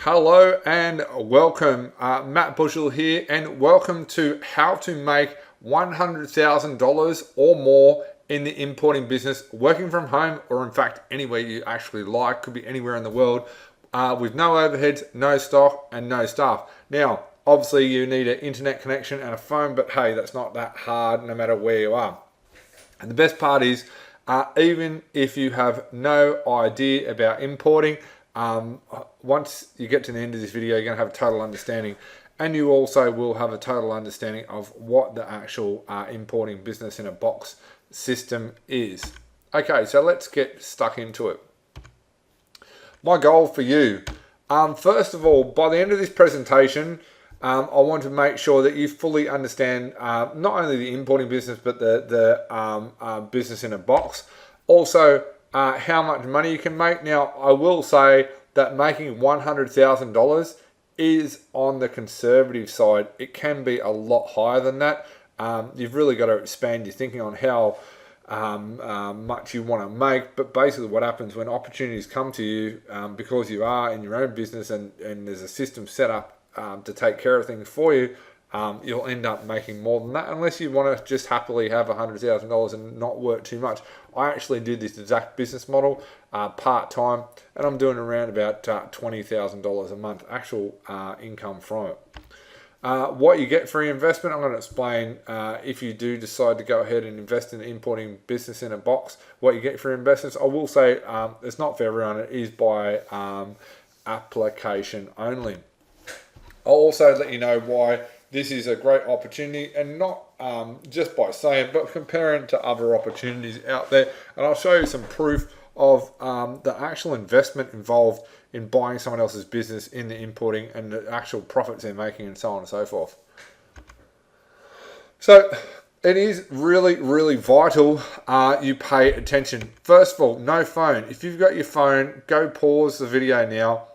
Hello and welcome. Matt Bushell here, and welcome to how to make $100,000 or more in the importing business, working from home, or in fact anywhere you actually like. Could be anywhere in the world, with no overheads, no stock, and no staff. Now, obviously you need an internet connection and a phone, but hey, that's not that hard no matter where you are. And the best part is, even if you have no idea about importing, once you get to the end of this video, you're going to have a total understanding, and you also will have a total understanding of what the actual importing business in a box system is. Okay, so let's get stuck into it. My goal for you, first of all, by the end of this presentation, I want to make sure that you fully understand not only the importing business, but the business in a box. Also, how much money you can make. Now, I will say that making $100,000 is on the conservative side. It can be a lot higher than that. You've really got to expand your thinking on how much you want to make. But basically what happens when opportunities come to you, because you are in your own business and there's a system set up to take care of things for you, you'll end up making more than that, unless you want to just happily have $100,000 and not work too much. I actually did this exact business model part-time, and I'm doing around about $20,000 a month actual income from it. What you get for your investment, I'm going to explain if you do decide to go ahead and invest in the importing business in a box, what you get for your investments. I will say it's not for everyone. It is by application only. I'll also let you know why this is a great opportunity, and not just by saying, but comparing to other opportunities out there. And I'll show you some proof of the actual investment involved in buying someone else's business in the importing and the actual profits they're making, and so on and so forth. So it is really, really vital you pay attention. First of all, no phone. If you've got your phone, go pause the video now.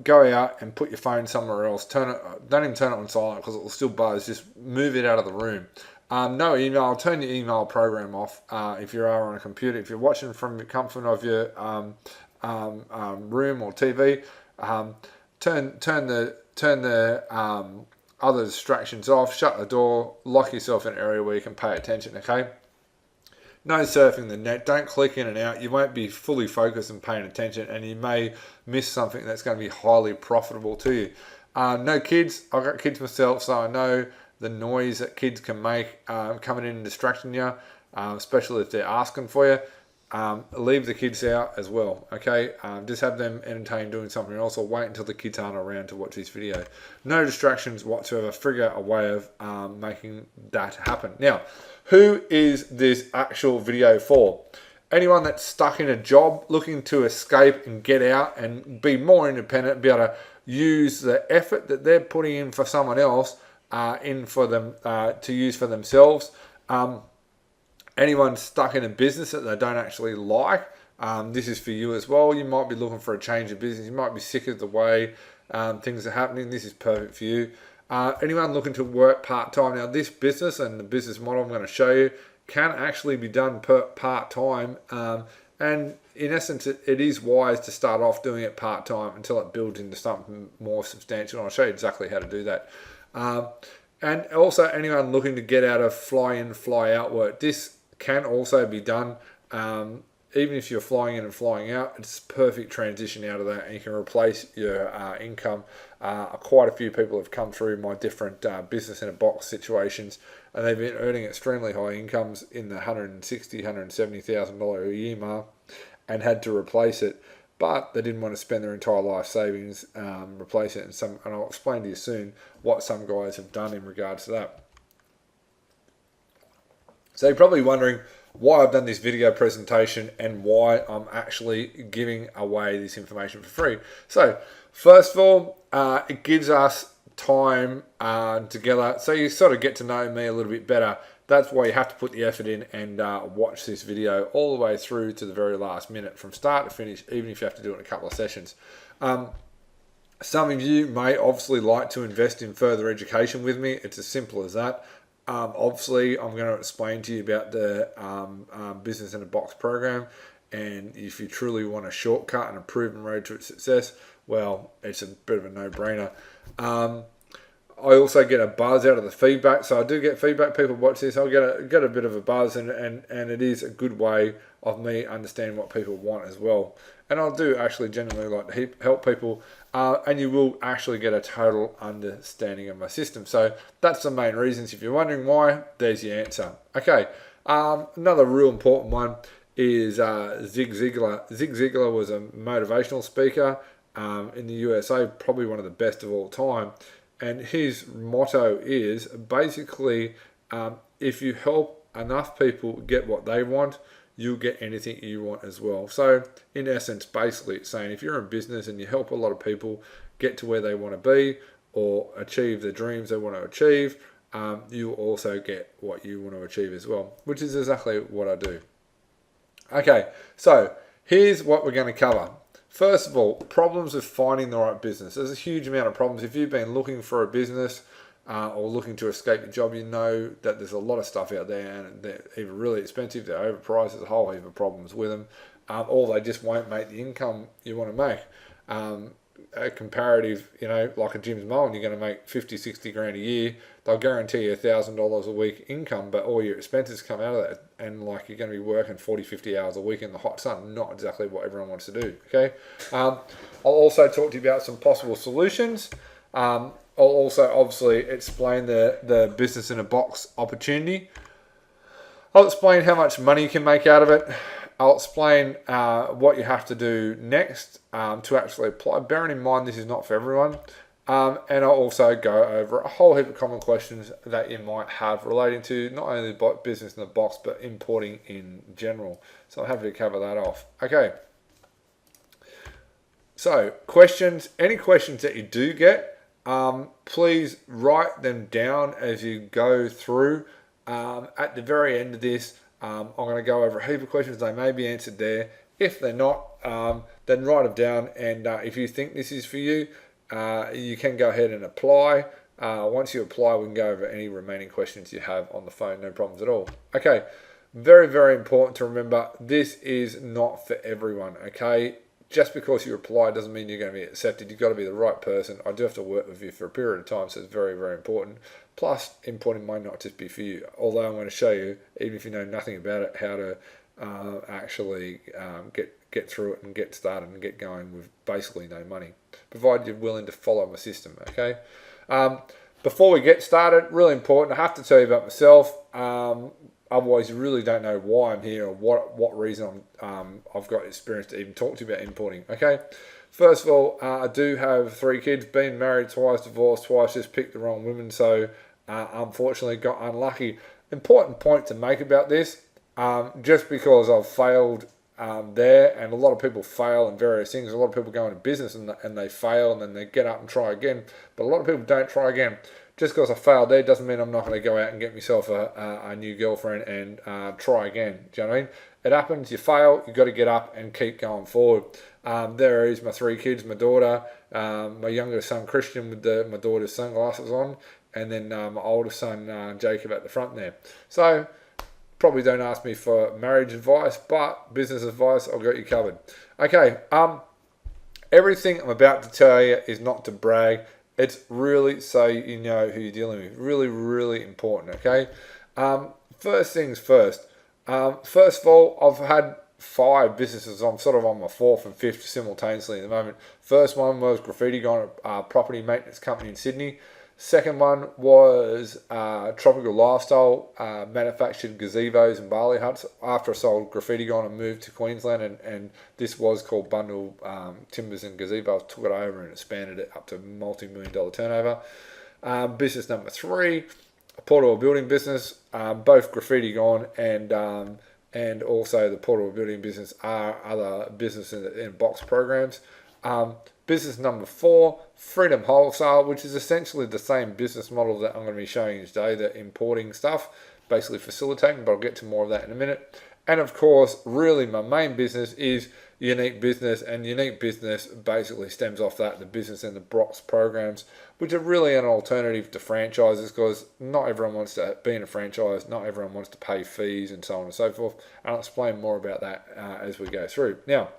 Go out and put your phone somewhere else. Don't even turn it on silent, because it will still buzz. Just move it out of the room. No email. Turn your email program off if you are on a computer. If you're watching from the comfort of your room or TV, turn the other distractions off. Shut the door. Lock yourself in an area where you can pay attention. Okay. No surfing the net. Don't click in and out. You won't be fully focused and paying attention, and you may miss something that's going to be highly profitable to you. No kids. I've got kids myself, so I know the noise that kids can make coming in and distracting you, especially if they're asking for you. Leave the kids out as well, okay? Just have them entertained doing something else, or wait until the kids aren't around to watch this video. No distractions whatsoever. Figure out a way of making that happen. Now, who is this actual video for? Anyone that's stuck in a job, looking to escape and get out and be more independent, be able to use the effort that they're putting in for someone else in for them to use for themselves. Anyone stuck in a business that they don't actually like, this is for you as well. You might be looking for a change of business. You might be sick of the way things are happening. This is perfect for you. Anyone looking to work part-time. Now, this business and the business model I'm going to show you can actually be done part-time. And in essence, it is wise to start off doing it part-time until it builds into something more substantial. And I'll show you exactly how to do that. And also anyone looking to get out of fly-in, fly-out work. This can also be done. Even if you're flying in and flying out, it's a perfect transition out of that, and you can replace your income. Quite a few people have come through my different business in a box situations, and they've been earning extremely high incomes in the $160,000, $170,000 a year mark, and had to replace it, but they didn't want to spend their entire life savings replace it. And I'll explain to you soon what some guys have done in regards to that. So you're probably wondering why I've done this video presentation and why I'm actually giving away this information for free. So first of all, it gives us time together, so you sort of get to know me a little bit better. That's why you have to put the effort in and watch this video all the way through to the very last minute, from start to finish, even if you have to do it in a couple of sessions. Some of you may obviously like to invest in further education with me. It's as simple as that. Obviously, I'm going to explain to you about the Business in a Box program, and if you truly want a shortcut and a proven road to success, well, it's a bit of a no-brainer. I also get a buzz out of the feedback, so I do get feedback. People watch this, I'll get a bit of a buzz, and it is a good way of me understanding what people want as well. And I do actually genuinely like to help people, and you will actually get a total understanding of my system. So that's the main reasons. If you're wondering why, there's your answer. Okay, another real important one is Zig Ziglar. Zig Ziglar was a motivational speaker in the USA, probably one of the best of all time. And his motto is basically, if you help enough people get what they want, you'll get anything you want as well. So in essence, basically it's saying if you're in business and you help a lot of people get to where they want to be or achieve the dreams they want to achieve, you also get what you want to achieve as well, which is exactly what I do. Okay, so here's what we're going to cover. First of all, problems with finding the right business. There's a huge amount of problems. If you've been looking for a business or looking to escape your job, you know that there's a lot of stuff out there, and they're either really expensive, they're overpriced, there's a whole heap of problems with them, or they just won't make the income you want to make. A comparative, like a Jim's Mullen, you're going to make 50, 60 grand a year. They'll guarantee you $1,000 a week income, but all your expenses come out of that, and like you're going to be working 40, 50 hours a week in the hot sun. Not exactly what everyone wants to do. Okay. I'll also talk to you about some possible solutions. I'll also obviously explain the business in a box opportunity. I'll explain how much money you can make out of it. I'll explain what you have to do next to actually apply. Bearing in mind this is not for everyone. And I'll also go over a whole heap of common questions that you might have relating to not only business in the box, but importing in general. So I'm happy to cover that off. Okay. So questions, any questions that you do get, please write them down as you go through. At the very end of this, I'm going to go over a heap of questions. They may be answered there. If they're not, then write them down. And if you think this is for you, you can go ahead and apply. Once you apply, we can go over any remaining questions you have on the phone. No problems at all. Okay, very, very important to remember, this is not for everyone, okay? Just because you apply doesn't mean you're going to be accepted. You've got to be the right person. I do have to work with you for a period of time, so it's very, very important. Plus, importing might not just be for you, although I'm going to show you, even if you know nothing about it, how to actually get through it and get started and get going with basically no money, provided you're willing to follow my system, okay? Before we get started, really important, I have to tell you about myself. Otherwise, you really don't know why I'm here or what reason I've got experience to even talk to you about importing, okay? First of all, I do have 3 kids, been married twice, divorced twice, just picked the wrong women, so unfortunately got unlucky. Important point to make about this, just because I've failed there, and a lot of people fail in various things. A lot of people go into business and they fail and then they get up and try again, but a lot of people don't try again. Just because I failed there doesn't mean I'm not going to go out and get myself a new girlfriend and try again. Do you know what I mean? It happens, you fail, you've got to get up and keep going forward. There is my 3 kids, my daughter, my younger son Christian with my daughter's sunglasses on, and then my older son Jacob at the front there. So probably don't ask me for marriage advice, but business advice, I've got you covered. Okay, everything I'm about to tell you is not to brag. It's really so you know who you're dealing with. Really, really important, okay? First things first. First of all, I've had 5 businesses. I'm sort of on my 4th and 5th simultaneously at the moment. First one was Graffiti Gone, a property maintenance company in Sydney. Second one was Tropical Lifestyle, manufactured gazebos and barley huts. After I sold Graffiti Gone and moved to Queensland, and this was called Bundle Timbers and Gazebos, took it over and expanded it up to multi-million-dollar turnover. Business number 3, a portable building business. Both Graffiti Gone and also the portable building business are other businesses in box programs. Business number 4, Freedom Wholesale, which is essentially the same business model that I'm going to be showing you today, the importing stuff, basically facilitating, but I'll get to more of that in a minute. And of course, really my main business is Unique Business, and Unique Business basically stems off that, the business and the box programs, which are really an alternative to franchises, because not everyone wants to be in a franchise, not everyone wants to pay fees and so on and so forth. And I'll explain more about that as we go through. Now,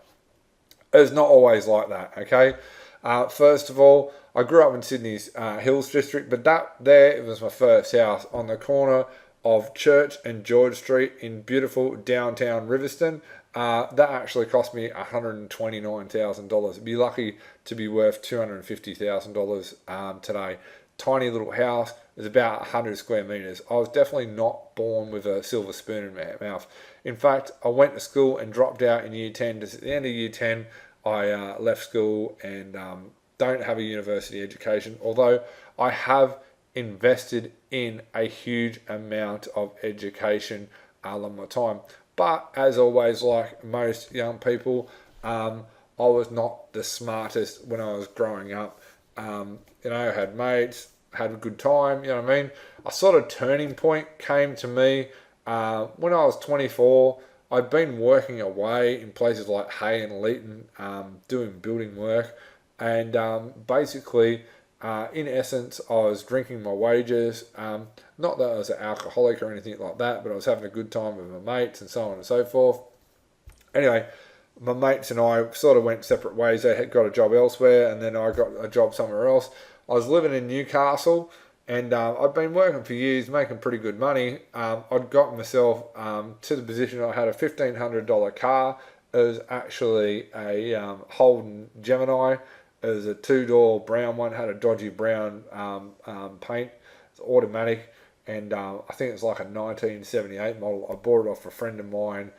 it's not always like that, okay? First of all, I grew up in Sydney's Hills District, but it was my first house on the corner of Church and George Street in beautiful downtown Riverstone. That actually cost me $129,000. It'd be lucky to be worth $250,000 today. Tiny little house. It was about 100 square metres. I was definitely not born with a silver spoon in my mouth. In fact, I went to school and dropped out in year 10. Just at the end of year 10, I left school and don't have a university education, although I have invested in a huge amount of education along my time. But as always, like most young people, I was not the smartest when I was growing up. I had mates, had a good time, you know what I mean? A sort of turning point came to me when I was 24. I'd been working away in places like Hay and Leeton, doing building work, and basically, in essence, I was drinking my wages. Not that I was an alcoholic or anything like that, but I was having a good time with my mates and so on and so forth. Anyway, my mates and I sort of went separate ways. They had got a job elsewhere, and then I got a job somewhere else. I was living in Newcastle, and I'd been working for years, making pretty good money. I'd gotten myself to the position I had a $1,500 car. It was actually a Holden Gemini. It was a two-door brown one, had a dodgy brown paint. It's automatic, and I think it was like a 1978 model. I bought it off a friend of mine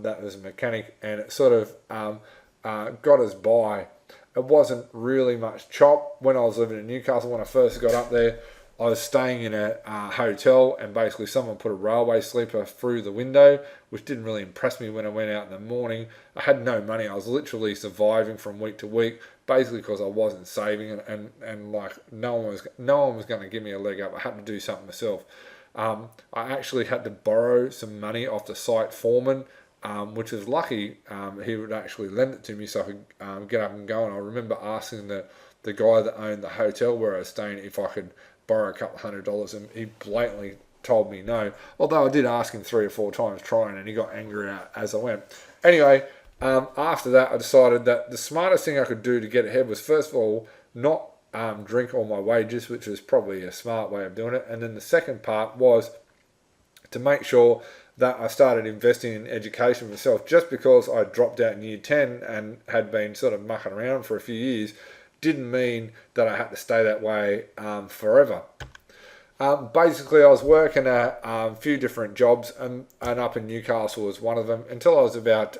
that was a mechanic, and it sort of got us by. It wasn't really much chop when I was living in Newcastle. When I first got up there, I was staying in a hotel, and basically someone put a railway sleeper through the window, which didn't really impress me when I went out in the morning. I had no money. I was literally surviving from week to week, basically because I wasn't saving, and like no one was going to give me a leg up. I had to do something myself. I actually had to borrow some money off the site foreman, which was lucky. He would actually lend it to me so I could get up and go. And I remember asking the guy that owned the hotel where I was staying if I could borrow a couple $100, and he blatantly told me no. Although I did ask him 3 or 4 times trying, and he got angry as I went. Anyway, after that, I decided that the smartest thing I could do to get ahead was, first of all, not drink all my wages, which was probably a smart way of doing it. And then the second part was to make sure that I started investing in education myself. Just because I dropped out in year 10 and had been sort of mucking around for a few years didn't mean that I had to stay that way forever. Basically, I was working a few different jobs, and up in Newcastle was one of them, until I was about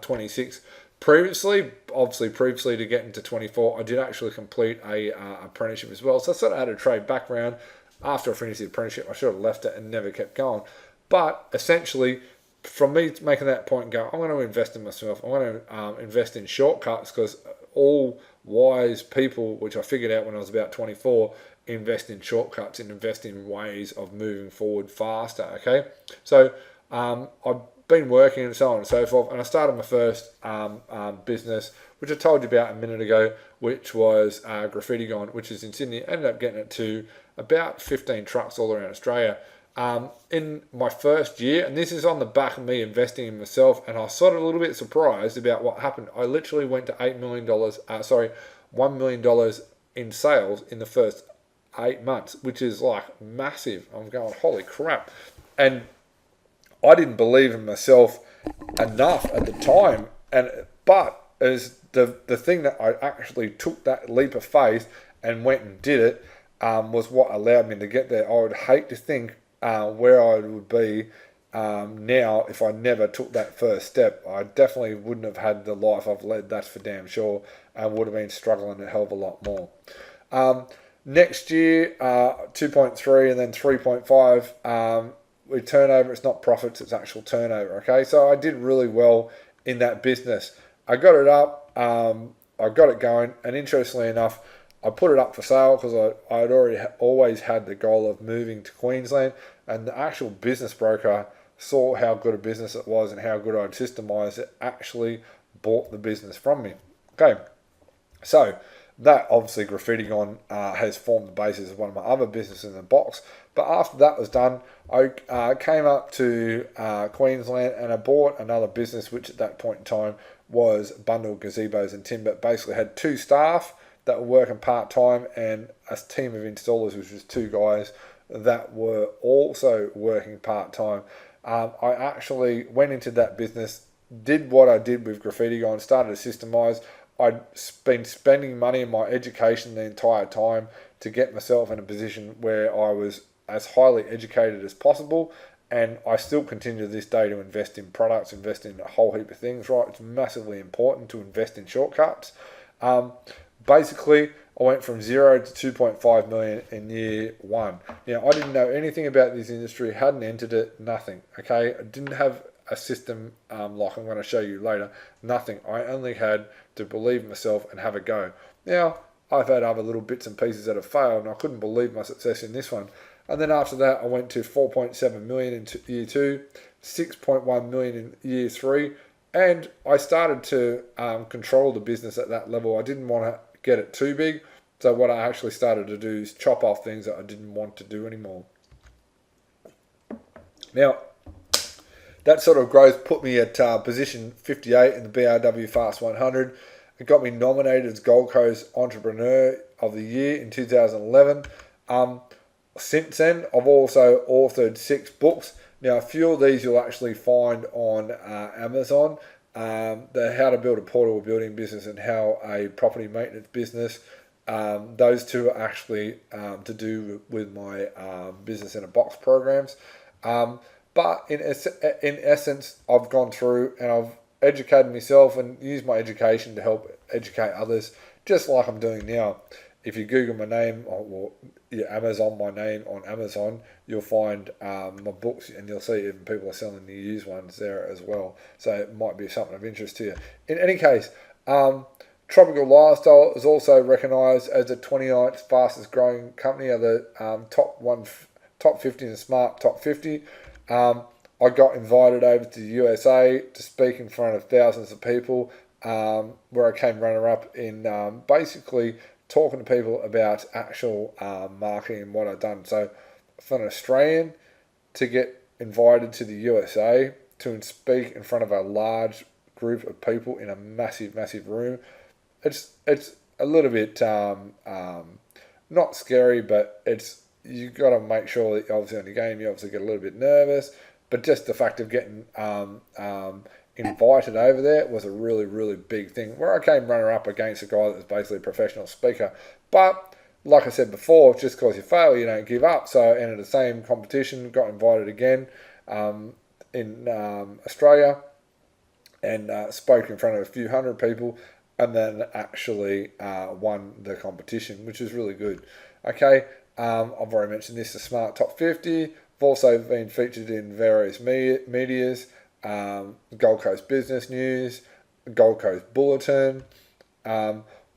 26. Previously to get into 24, I did actually complete a apprenticeship as well. So I sort of had a trade background. After I finished the apprenticeship, I should have left it and never kept going. But essentially, from me making that point and go, I'm going to invest in myself. I'm going to invest in shortcuts, because all wise people, which I figured out when I was about 24, invest in shortcuts and invest in ways of moving forward faster. Okay, so I've been working and so on and so forth, and I started my first business, which I told you about a minute ago, which was Graffiti Gone, which is in Sydney. I ended up getting it to about 15 trucks all around Australia. In my first year, and this is on the back of me investing in myself, and I was sort of a little bit surprised about what happened. I literally went to $1 million in sales in the first 8 months, which is like massive. I'm going, holy crap. And I didn't believe in myself enough at the time, but as the thing that I actually took that leap of faith and went and did it was what allowed me to get there. I would hate to think where I would be now if I never took that first step. I definitely wouldn't have had the life I've led, that's for damn sure, and would have been struggling a hell of a lot more. Next year, 2.3 and then 3.5 with turnover. It's not profits, it's actual turnover. Okay, so I did really well in that business. I got it up, I got it going, and interestingly enough, I put it up for sale because I'd always had the goal of moving to Queensland, and the actual business broker saw how good a business it was and how good I'd systemised it, actually bought the business from me. Okay, so that obviously Graffiti Gone has formed the basis of one of my other businesses in the box. But after that was done, I came up to Queensland and I bought another business, which at that point in time was Bundle Gazebos and Timber. Basically had 2 staff that were working part-time and a team of installers, which was 2 guys that were also working part-time. I actually went into that business, did what I did with Graffiti Guy and started to systemize. I'd been spending money in my education the entire time to get myself in a position where I was as highly educated as possible, and I still continue to this day to invest in products, invest in a whole heap of things, right? It's massively important to invest in shortcuts. Basically, I went from 0 to 2.5 million in year 1. Now, I didn't know anything about this industry, hadn't entered it, nothing, okay? I didn't have a system like I'm going to show you later, nothing. I only had to believe in myself and have a go. Now, I've had other little bits and pieces that have failed, and I couldn't believe my success in this one. And then after that, I went to 4.7 million in year 2, 6.1 million in year 3, and I started to control the business at that level. I didn't want to get it too big, so what I actually started to do is chop off things that I didn't want to do anymore. Now, that sort of growth put me at position 58 in the BRW Fast 100. It got me nominated as Gold Coast Entrepreneur of the Year in 2011. Since then, I've also authored 6 books. Now, a few of these you'll actually find on Amazon. The How to Build a Portable Building Business and How a Property Maintenance Business. Those 2 are actually to do with my Business in a Box programs. But in essence, I've gone through and I've educated myself and used my education to help educate others, just like I'm doing now. If you Google my name or Amazon my name on Amazon, you'll find my books, and you'll see even people are selling the used ones there as well. So it might be something of interest to you. In any case, Tropical Lifestyle is also recognised as the 29th fastest growing company of the top 50 in the Smart Top 50. I got invited over to the USA to speak in front of thousands of people, where I came runner-up in basically talking to people about actual marketing and what I've done. So for an Australian to get invited to the USA to speak in front of a large group of people in a massive, massive room, it's a little bit not scary, but you got to make sure that you're obviously on the game. You obviously get a little bit nervous, but just the fact of getting invited over there was a really, really big thing, where I came runner-up against a guy that was basically a professional speaker. But like I said before, just because you fail, you don't give up. So I entered the same competition, got invited again in Australia, and spoke in front of a few hundred people, and then actually won the competition, which was really good. Okay, I've already mentioned this, the Smart Top 50. I've also been featured in various medias, Gold Coast Business News, Gold Coast Bulletin,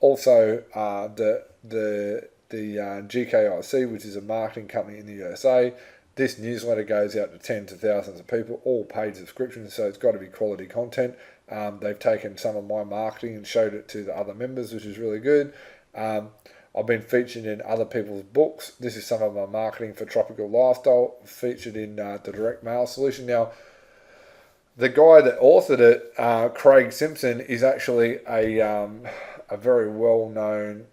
also the GKIC, which is a marketing company in the USA. This newsletter goes out to tens of thousands of people, all paid subscriptions, so it's got to be quality content. They've taken some of my marketing and showed it to the other members, which is really good. I've been featured in other people's books. This is some of my marketing for Tropical Lifestyle, featured in the direct mail solution. Now, the guy that authored it, Craig Simpson, is actually a very well-known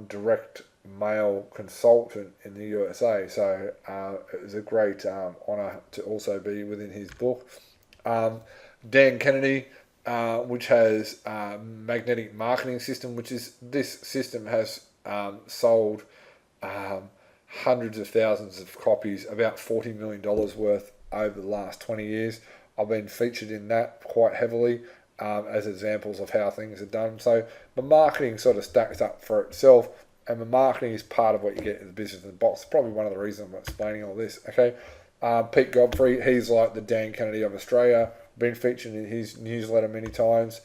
direct mail consultant in the USA. So it was a great honour to also be within his book. Dan Kennedy, which has magnetic marketing system, this system has sold hundreds of thousands of copies, about $40 million worth over the last 20 years. I've been featured in that quite heavily as examples of how things are done. So my marketing sort of stacks up for itself, and my marketing is part of what you get in the Business in the Box. It's probably one of the reasons I'm explaining all this. Okay, Pete Godfrey, he's like the Dan Kennedy of Australia. Been featured in his newsletter many times.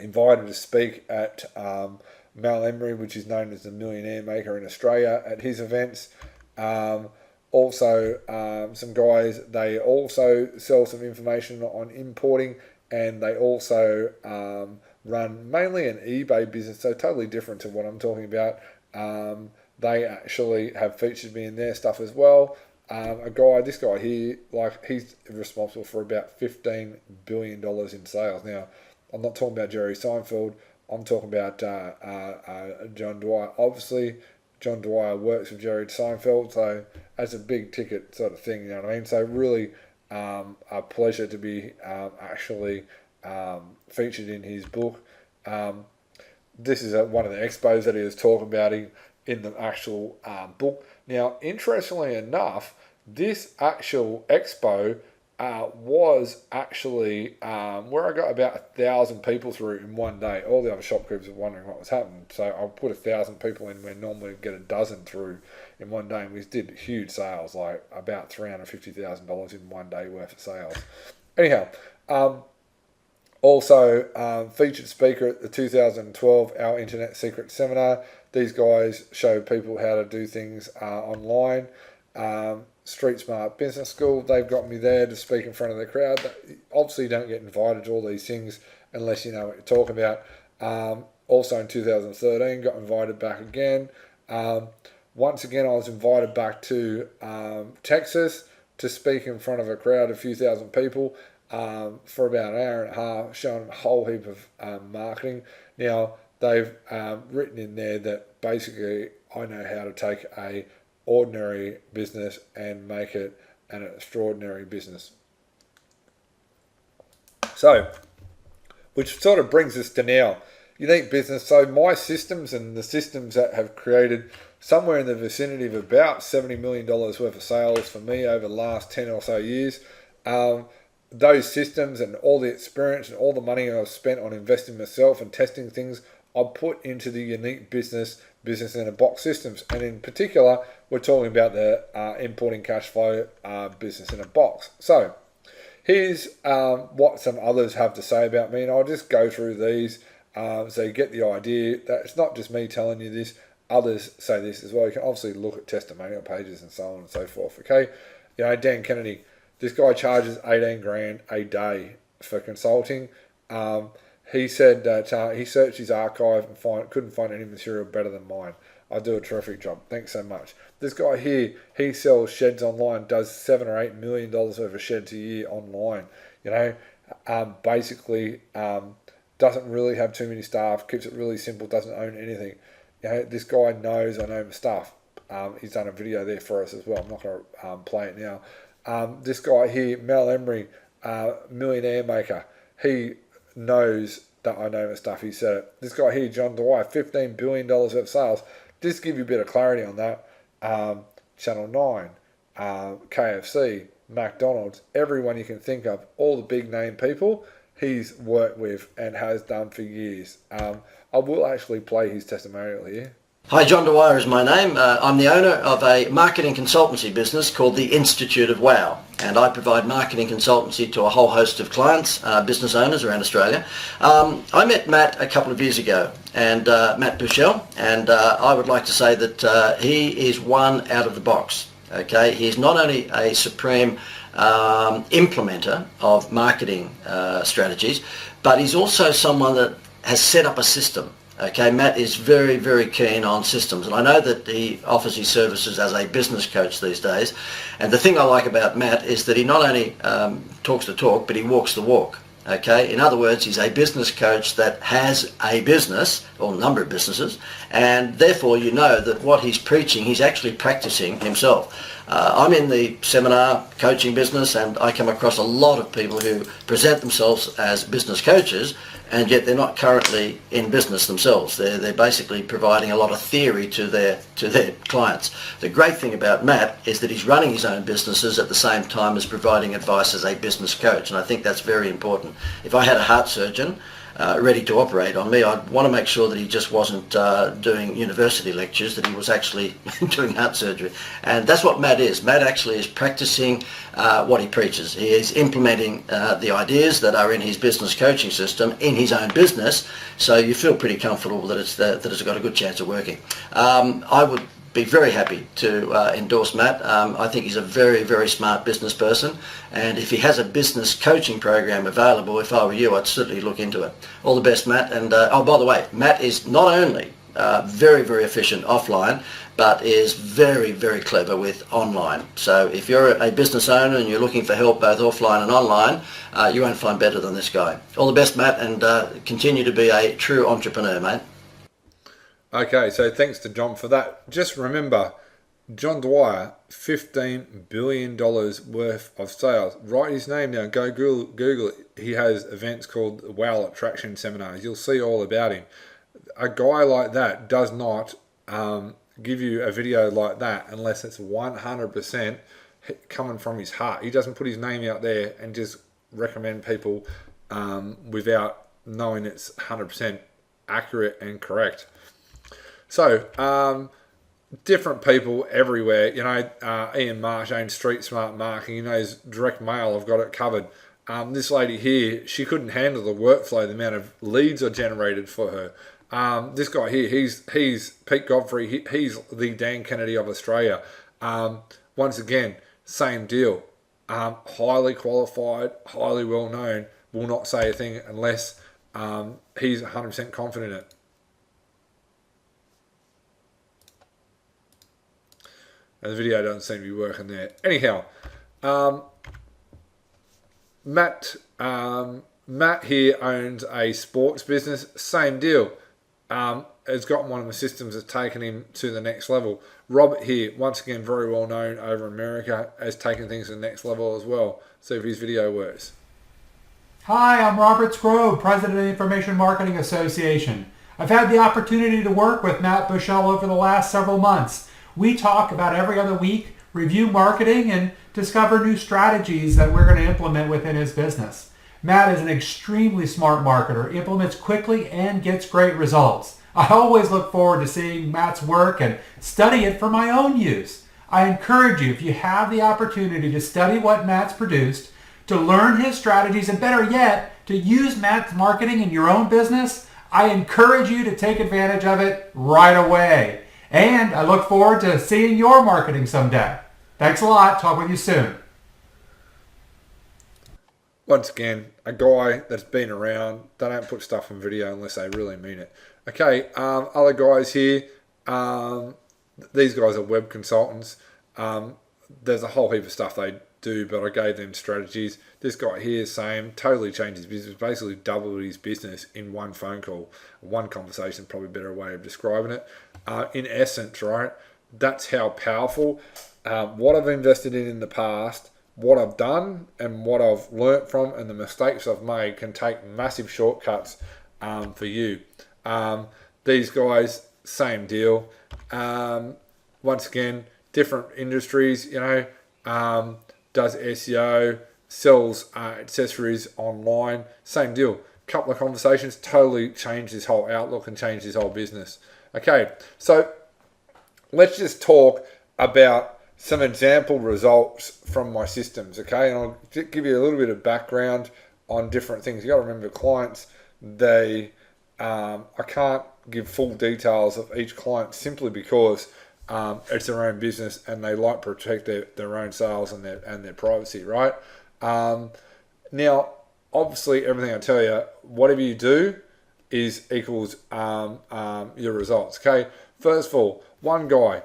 Invited to speak at Mal Emery, which is known as the Millionaire Maker in Australia, at his events. Also, some guys, they also sell some information on importing, and they also run mainly an eBay business, so totally different to what I'm talking about. They actually have featured me in their stuff as well. this guy here, like, he's responsible for about $15 billion in sales. Now, I'm not talking about Jerry Seinfeld. I'm talking about John Dwyer. Obviously, John Dwyer works with Jerry Seinfeld, so that's a big ticket sort of thing, you know what I mean? So really a pleasure to be actually featured in his book. This is one of the expos that he was talking about in the actual book. Now, interestingly enough, this actual expo was actually where I got about 1,000 people through in one day. All the other shop groups were wondering what was happening. So I put 1,000 people in where normally get a dozen through in one day. And we did huge sales, like about $350,000 in one day worth of sales. Anyhow, also featured speaker at the 2012 Our Internet Secret Seminar. These guys show people how to do things online. Street Smart Business School, they've got me there to speak in front of the crowd. Obviously, you don't get invited to all these things unless you know what you're talking about. Also in 2013, got invited back again. Once again, I was invited back to Texas to speak in front of a crowd of a few thousand people for about an hour and a half, showing them a whole heap of marketing. Now, they've written in there that basically I know how to take a ordinary business and make it an extraordinary business. So, which sort of brings us to now. Unique business. So my systems and the systems that have created somewhere in the vicinity of about $70 million worth of sales for me over the last 10 or so years. Those systems and all the experience and all the money I've spent on investing myself and testing things, I put into the unique business in a box systems. And in particular, we're talking about the importing cash flow business in a box. So here's what some others have to say about me, and I'll just go through these so you get the idea that it's not just me telling you this. Others say this as well. You can obviously look at testimonial pages and so on and so forth. Okay, you know, Dan Kennedy, this guy charges 18 grand a day for consulting. He said that he searched his archive and couldn't find any material better than mine. I do a terrific job. Thanks so much. This guy here, he sells sheds online, does $7 or $8 million worth of sheds a year online. You know, basically doesn't really have too many staff, keeps it really simple, doesn't own anything. You know, this guy knows I know my stuff. He's done a video there for us as well. I'm not going to play it now. This guy here, Mel Emery, millionaire maker, he knows that I know my stuff. He said it. This guy here, John Dwyer, $15 billion worth of sales. Just to give you a bit of clarity on that, Channel 9, KFC, McDonald's, everyone you can think of, all the big name people he's worked with and has done for years. I will actually play his testimonial here. Hi, John Dwyer is my name. I'm the owner of a marketing consultancy business called the Institute of Wow, and I provide marketing consultancy to a whole host of clients, business owners around Australia. I met Matt a couple of years ago, and Matt Bushell, and I would like to say that he is one out of the box. Okay, he is not only a supreme implementer of marketing strategies, but he's also someone that has set up a system. Okay, Matt is very, very keen on systems, and I know that he offers his services as a business coach these days. And the thing I like about Matt is that he not only talks the talk, but he walks the walk. Okay, in other words, he's a business coach that has a business or a number of businesses, and therefore you know that what he's preaching, he's actually practicing himself. I'm in the seminar coaching business, and I come across a lot of people who present themselves as business coaches, and yet they're not currently in business themselves. They're basically providing a lot of theory to their clients. The great thing about Matt is that he's running his own businesses at the same time as providing advice as a business coach, and I think that's very important. If I had a heart surgeon ready to operate on me, I'd want to make sure that he just wasn't doing university lectures, that he was actually doing heart surgery. And that's what Matt is. Matt actually is practicing what he preaches. He is implementing the ideas that are in his business coaching system in his own business, so you feel pretty comfortable that it's got a good chance of working. I would be very happy to endorse Matt. I think he's a very, very smart business person, and if he has a business coaching program available, if I were you, I'd certainly look into it. All the best, Matt. And oh, by the way, Matt is not only very, very efficient offline, but is very, very clever with online. So if you're a business owner and you're looking for help both offline and online, you won't find better than this guy. All the best, Matt, and continue to be a true entrepreneur, mate. Okay, so thanks to John for that. Just remember, John Dwyer, $15 billion worth of sales. Write his name down. Go Google it. He has events called Wow Attraction Seminars. You'll see all about him. A guy like that does not give you a video like that unless it's 100% coming from his heart. He doesn't put his name out there and just recommend people without knowing it's 100% accurate and correct. So, different people everywhere. You know, Ian Marsh owns Street Smart Marketing. He knows direct mail. I've got it covered. This lady here, she couldn't handle the workflow, the amount of leads are generated for her. This guy here, he's Pete Godfrey. He's the Dan Kennedy of Australia. Once again, same deal. Highly qualified, highly well known. Will not say a thing unless he's 100% confident in it. And the video doesn't seem to be working there. Anyhow, Matt here owns a sports business. Same deal. Has got one of the systems that's taken him to the next level. Robert here, once again, very well known over America, has taken things to the next level as well. See if his video works. Hi, I'm Robert Scrobe, President of the Information Marketing Association. I've had the opportunity to work with Matt Bushell over the last several months. We talk about every other week, review marketing, and discover new strategies that we're going to implement within his business. Matt is an extremely smart marketer, implements quickly, and gets great results. I always look forward to seeing Matt's work and study it for my own use. I encourage you, if you have the opportunity to study what Matt's produced, to learn his strategies, and better yet, to use Matt's marketing in your own business, I encourage you to take advantage of it right away. And I look forward to seeing your marketing someday. Thanks a lot. Talk with you soon. Once again, a guy that's been around. They don't put stuff on video unless they really mean it. Okay, other guys here. These guys are web consultants. There's a whole heap of stuff they do, but I gave them strategies. This guy here, same, totally changed his business, basically doubled his business in one phone call, one conversation, probably a better way of describing it. In essence, right, that's how powerful what I've invested in the past, what I've done and what I've learnt from and the mistakes I've made can take massive shortcuts for you. These guys, same deal. Once again, different industries, you know, does SEO, sells accessories online, same deal. Couple of conversations, totally changed his whole outlook and changed his whole business. Okay, so let's just talk about some example results from my systems, okay? And I'll give you a little bit of background on different things. You got to remember, clients, they, I can't give full details of each client simply because it's their own business and they like to protect their own sales and their privacy, right? Now, obviously, everything I tell you, whatever you do is equals your results. Okay, first of all, one guy.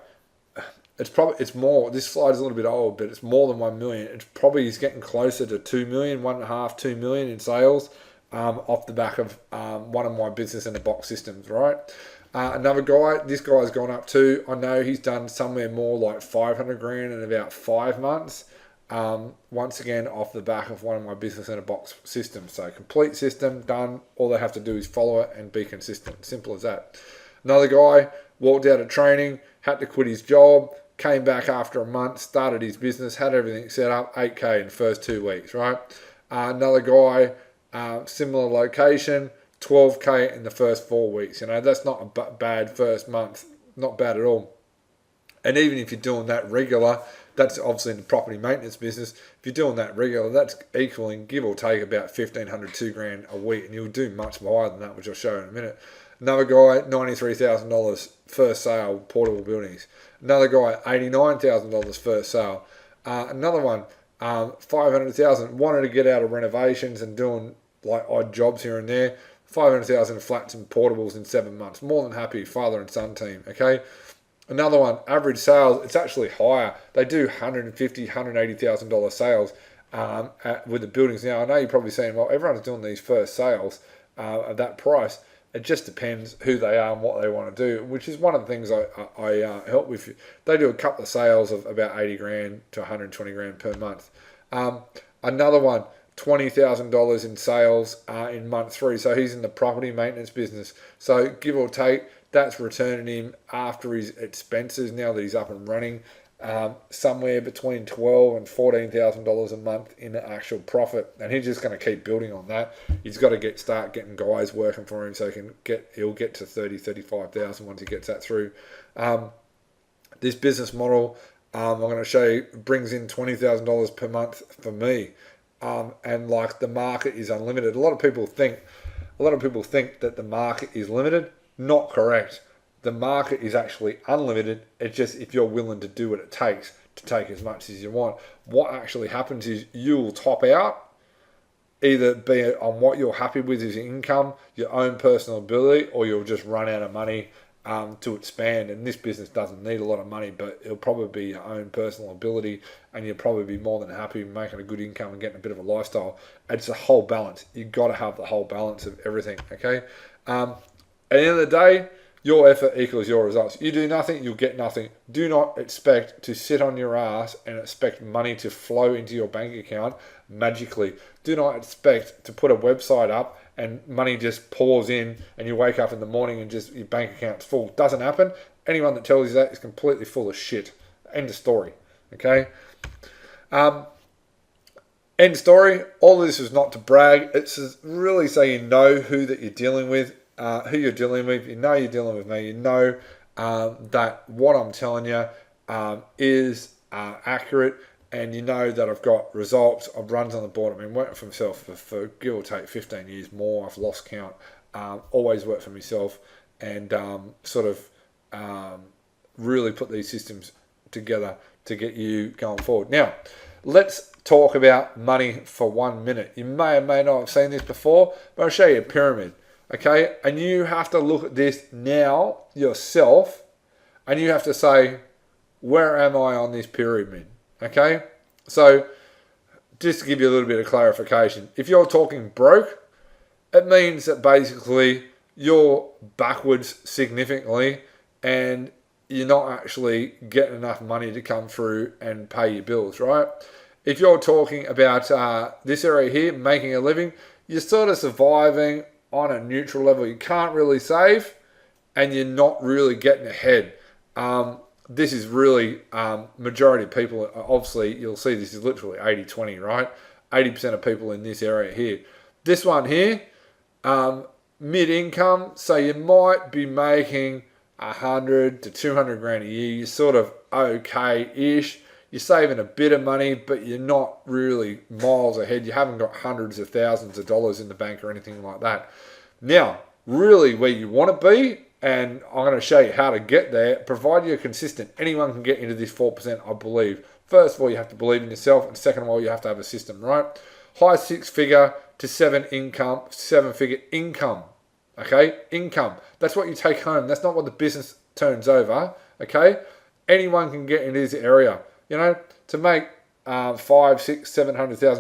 It's more. This slide is a little bit old, but it's more than 1 million. It's probably he's getting closer to 2 million, 1.5, 2 million in sales off the back of one of my business in the box systems, right? Another guy, this guy's gone up too. I know he's done somewhere more like 500 grand in about 5 months. Once again, off the back of one of my business in a box systems. So complete system done. All they have to do is follow it and be consistent. Simple as that. Another guy walked out of training, had to quit his job, came back after a month, started his business, had everything set up, 8K in the first 2 weeks, right? Another guy, similar location, 12K in the first 4 weeks. You know, that's not a bad first month, not bad at all. And even if you're doing that regular, that's obviously in the property maintenance business. If you're doing that regular, that's equaling, give or take, about 1,500, 2 grand a week. And you'll do much higher than that, which I'll show you in a minute. Another guy, $93,000 first sale, portable buildings. Another guy, $89,000 first sale. Another one, $500,000, wanted to get out of renovations and doing like odd jobs here and there. 500,000 flats and portables in 7 months. More than happy, father and son team, okay? Another one, average sales, it's actually higher. They do $150,000, $180,000 sales with the buildings. Now, I know you're probably saying, well, everyone's doing these first sales at that price. It just depends who they are and what they want to do, which is one of the things I help with. They do a couple of sales of about 80 grand to 120 grand per month. Another one, $20,000 in sales in month 3. So he's in the property maintenance business. So give or take, that's returning him after his expenses, now that he's up and running, somewhere between $12,000 and $14,000 a month in actual profit. And he's just going to keep building on that. He's got to start getting guys working for him so he'll get to 30, 35,000 once he gets that through. This business model, I'm going to show you, brings in $20,000 per month for me. And like the market is unlimited. A lot of people think that the market is limited. Not correct. The market is actually unlimited. It's just if you're willing to do what it takes to take as much as you want. What actually happens is you'll top out, either be it on what you're happy with as your income, your own personal ability, or you'll just run out of money to expand. And this business doesn't need a lot of money, but it'll probably be your own personal ability, and you'll probably be more than happy making a good income and getting a bit of a lifestyle. It's a whole balance. You've got to have the whole balance of everything, okay? At the end of the day, your effort equals your results. You do nothing, you'll get nothing. Do not expect to sit on your ass and expect money to flow into your bank account magically. Do not expect to put a website up and money just pours in and you wake up in the morning and just your bank account's full. Doesn't happen. Anyone that tells you that is completely full of shit. End of story. Okay? End of story. All of this is not to brag. It's really so you know who that you're dealing with. Who you're dealing with, you know you're dealing with me, you know that what I'm telling you is accurate, and you know that I've got results, I've runs on the board. I've been working for myself for give or take 15 years more. I've lost count. Always worked for myself, and really put these systems together to get you going forward. Now, let's talk about money for 1 minute. You may or may not have seen this before, but I'll show you a pyramid. Okay, and you have to look at this now yourself, and you have to say, where am I on this pyramid? Okay, so just to give you a little bit of clarification, if you're talking broke, it means that basically you're backwards significantly and you're not actually getting enough money to come through and pay your bills, right? If you're talking about this area here, making a living, you're sort of surviving on a neutral level. You can't really save and you're not really getting ahead. This is really majority of people, obviously you'll see this is literally 80-20, right? 80% of people in this area here. This one here, mid-income, so you might be making 100 to 200 grand a year. You're sort of okay-ish. You're saving a bit of money, but you're not really miles ahead. You haven't got hundreds of thousands of dollars in the bank or anything like that. Now, really where you want to be, and I'm going to show you how to get there, provided you're consistent. Anyone can get into this 4%, I believe. First of all, you have to believe in yourself, and second of all, you have to have a system, right? High 6-figure to 7-figure income. Okay, income. That's what you take home. That's not what the business turns over. Okay, anyone can get into this area. You know, to make $500,000, $600,000,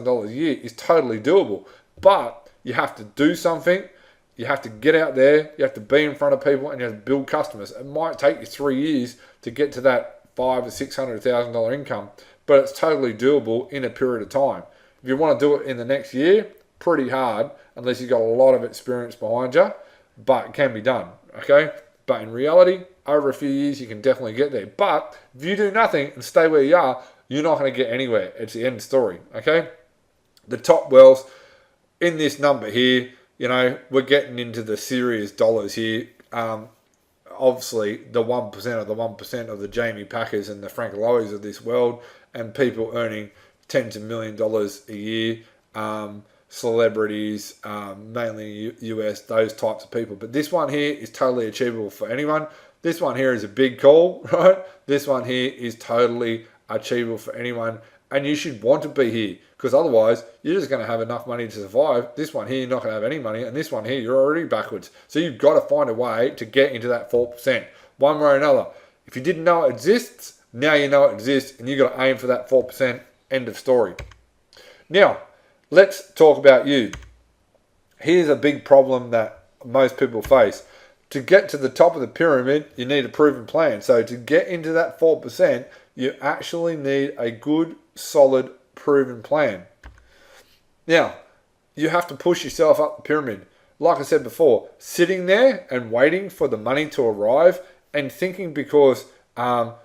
$700,000 a year is totally doable. But you have to do something. You have to get out there. You have to be in front of people, and you have to build customers. It might take you 3 years to get to that $500,000 or $600,000 income, but it's totally doable in a period of time. If you want to do it in the next year, pretty hard unless you've got a lot of experience behind you, but it can be done. Okay, but in reality, over a few years, you can definitely get there. But if you do nothing and stay where you are, you're not going to get anywhere. It's the end story, okay? The top wealth in this number here, you know, we're getting into the serious dollars here. Obviously, the 1% of the 1% of the Jamie Packers and the Frank Loweys of this world, and people earning tens of millions of dollars a year, celebrities, mainly US, those types of people. But this one here is totally achievable for anyone. This one here is a big call, right? This one here is totally achievable for anyone. And you should want to be here, because otherwise you're just going to have enough money to survive. This one here, you're not going to have any money, and this one here, you're already backwards. So you've got to find a way to get into that 4%, one way or another. If you didn't know it exists, now you know it exists, and you've got to aim for that 4%. End of story. Now, let's talk about you. Here's a big problem that most people face. To get to the top of the pyramid, you need a proven plan. So to get into that 4%, you actually need a good, solid, proven plan. Now, you have to push yourself up the pyramid. Like I said before, sitting there and waiting for the money to arrive and thinking because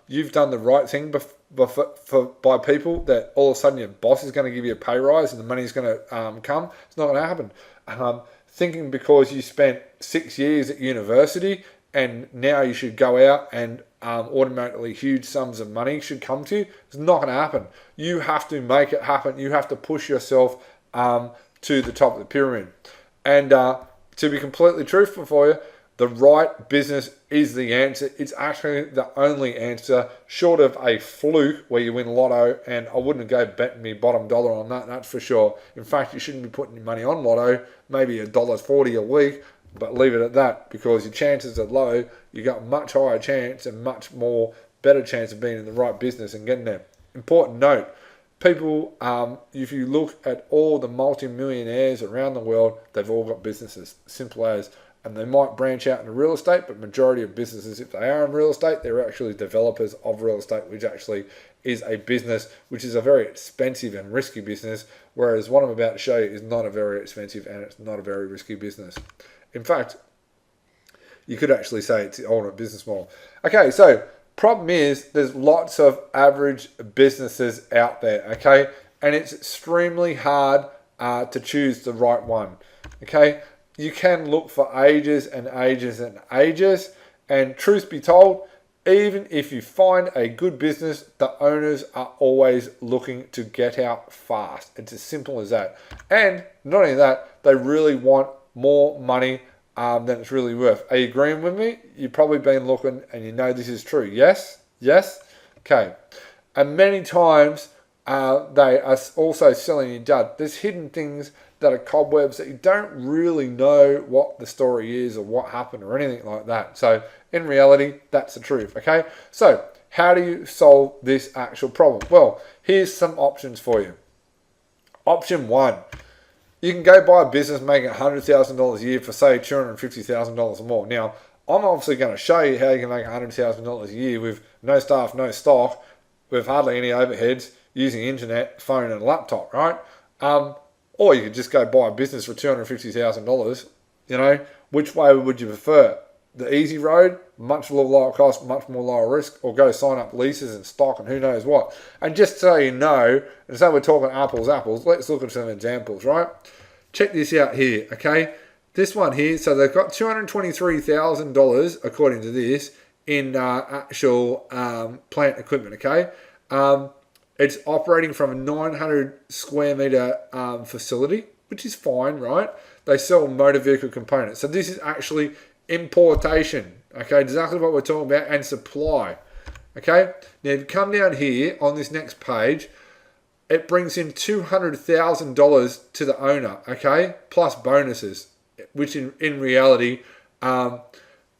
you've done the right thing by people that all of a sudden your boss is going to give you a pay rise and the money's going to come, it's not going to happen. Thinking because you spent 6 years at university and now you should go out and automatically huge sums of money should come to you, it's not going to happen. You have to make it happen. You have to push yourself to the top of the pyramid. And to be completely truthful for you, the right business is the answer. It's actually the only answer, short of a fluke where you win lotto, and I wouldn't go betting me bottom dollar on that, that's for sure. In fact, you shouldn't be putting your money on lotto, maybe $1.40 a week, but leave it at that, because your chances are low. You got a much higher chance and much more better chance of being in the right business and getting there. Important note, people, if you look at all the multi-millionaires around the world, they've all got businesses, simple as. And they might branch out into real estate, but majority of businesses, if they are in real estate, they're actually developers of real estate, which actually is a business which is a very expensive and risky business, whereas what I'm about to show you is not a very expensive and it's not a very risky business. In fact, you could actually say it's the ultimate business model. Okay, so problem is there's lots of average businesses out there, okay? And it's extremely hard to choose the right one, okay? You can look for ages and ages and ages, and truth be told, even if you find a good business, the owners are always looking to get out fast. It's as simple as that. And not only that, they really want more money than it's really worth. Are you agreeing with me? You've probably been looking and you know this is true. Yes? Yes? Okay. And many times they are also selling you dud. There's hidden things that are cobwebs that you don't really know what the story is or what happened or anything like that. So in reality, that's the truth, okay? So how do you solve this actual problem? Well, here's some options for you. Option one, you can go buy a business making $100,000 a year for, say, $250,000 or more. Now, I'm obviously going to show you how you can make $100,000 a year with no staff, no stock, with hardly any overheads, using internet, phone, and a laptop, right? Or you could just go buy a business for $250,000. You know, which way would you prefer? The easy road, much lower cost, much more lower risk, or go sign up leases and stock and who knows what. And just so you know, and so we're talking apples, let's look at some examples, right? Check this out here, okay? This one here, so they've got $223,000, according to this, in actual plant equipment, okay? It's operating from a 900 square meter facility, which is fine, right? They sell motor vehicle components. So this is actually importation, okay? Exactly what we're talking about, and supply, okay? Now, if you come down here on this next page, it brings in $200,000 to the owner, okay? Plus bonuses, which in reality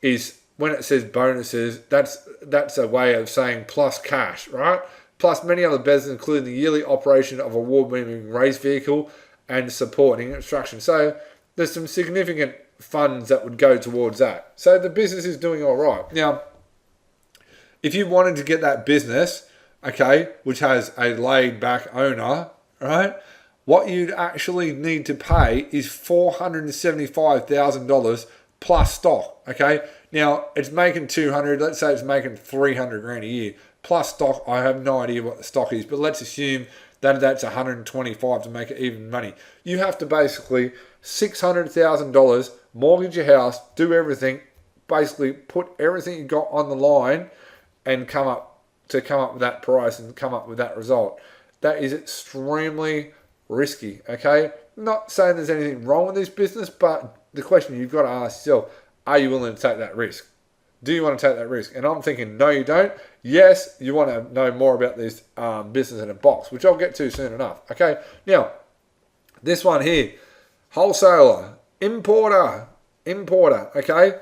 is, when it says bonuses, that's a way of saying plus cash, right? Plus many other benefits, including the yearly operation of a award-winning race vehicle and supporting instruction. So there's some significant funds that would go towards that. So the business is doing all right. Now, if you wanted to get that business, okay, which has a laid-back owner, right, what you'd actually need to pay is $475,000 plus stock, okay? Now, it's making 200, let's say it's making 300 grand a year. Plus stock, I have no idea what the stock is, but let's assume that that's 125 to make it even money. You have to basically $600,000, mortgage your house, do everything, basically put everything you got on the line and come up with that price and come up with that result. That is extremely risky, okay? Not saying there's anything wrong with this business, but the question you've got to ask yourself, are you willing to take that risk? Do you want to take that risk? And I'm thinking, no, you don't. Yes, you want to know more about this business in a box, which I'll get to soon enough. Okay, now, this one here, wholesaler, importer, okay?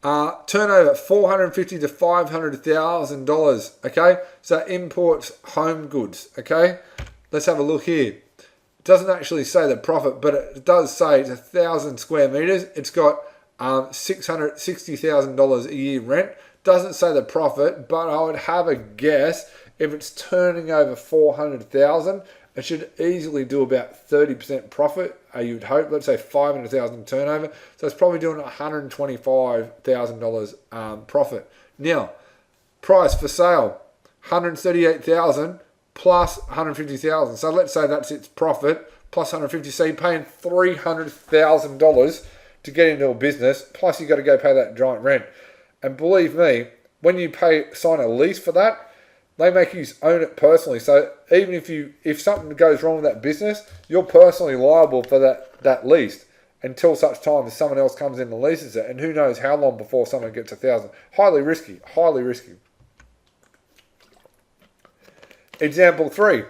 Turnover $450,000 to $500,000, okay? So imports home goods, okay? Let's have a look here. It doesn't actually say the profit, but it does say it's 1,000 square meters. It's got $660,000 a year rent. Doesn't say the profit, but I would have a guess if it's turning over 400,000, it should easily do about 30% profit. You'd hope, let's say 500,000 turnover. So it's probably doing $125,000 profit. Now, price for sale, 138,000 plus 150,000. So let's say that's its profit plus 150. So you're paying $300,000 to get into a business. Plus you got to go pay that giant rent. And believe me, when you sign a lease for that, they make you own it personally. So even if something goes wrong with that business, you're personally liable for that lease until such time as someone else comes in and leases it. And who knows how long before someone gets 1,000. Highly risky, highly risky. Example 3.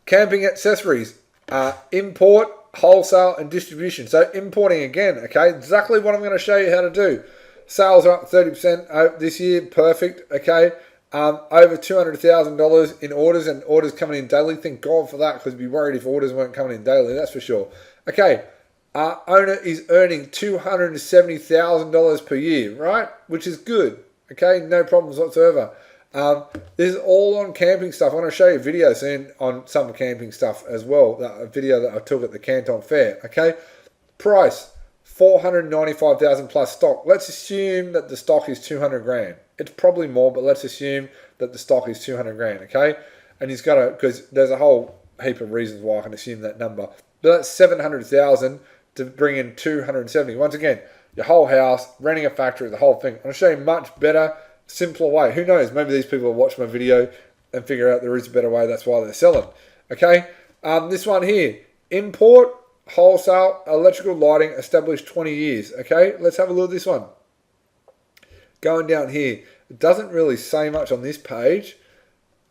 Camping accessories. Import, wholesale and distribution. So importing again, okay, exactly what I'm going to show you how to do. Sales are up 30% this year, perfect, okay. Over $200,000 in orders, and orders coming in daily. Thank God for that, because we'd be worried if orders weren't coming in daily, that's for sure. Okay, owner is earning $270,000 per year, right? Which is good, okay, no problems whatsoever. This is all on camping stuff. I want to show you a video soon on some camping stuff as well, a video that I took at the Canton Fair, okay. Price, $495,000 plus stock. Let's assume that the stock is 200 grand. It's probably more, but let's assume that the stock is 200 grand, okay? And he's got to, because there's a whole heap of reasons why I can assume that number. But that's 700,000 to bring in 270. Once again, your whole house, renting a factory, the whole thing. I'm going to show you a much better, simpler way. Who knows? Maybe these people will watch my video and figure out there is a better way. That's why they're selling, okay? This one here, import, wholesale, electrical lighting, established 20 years, okay? Let's have a look at this one. Going down here, it doesn't really say much on this page.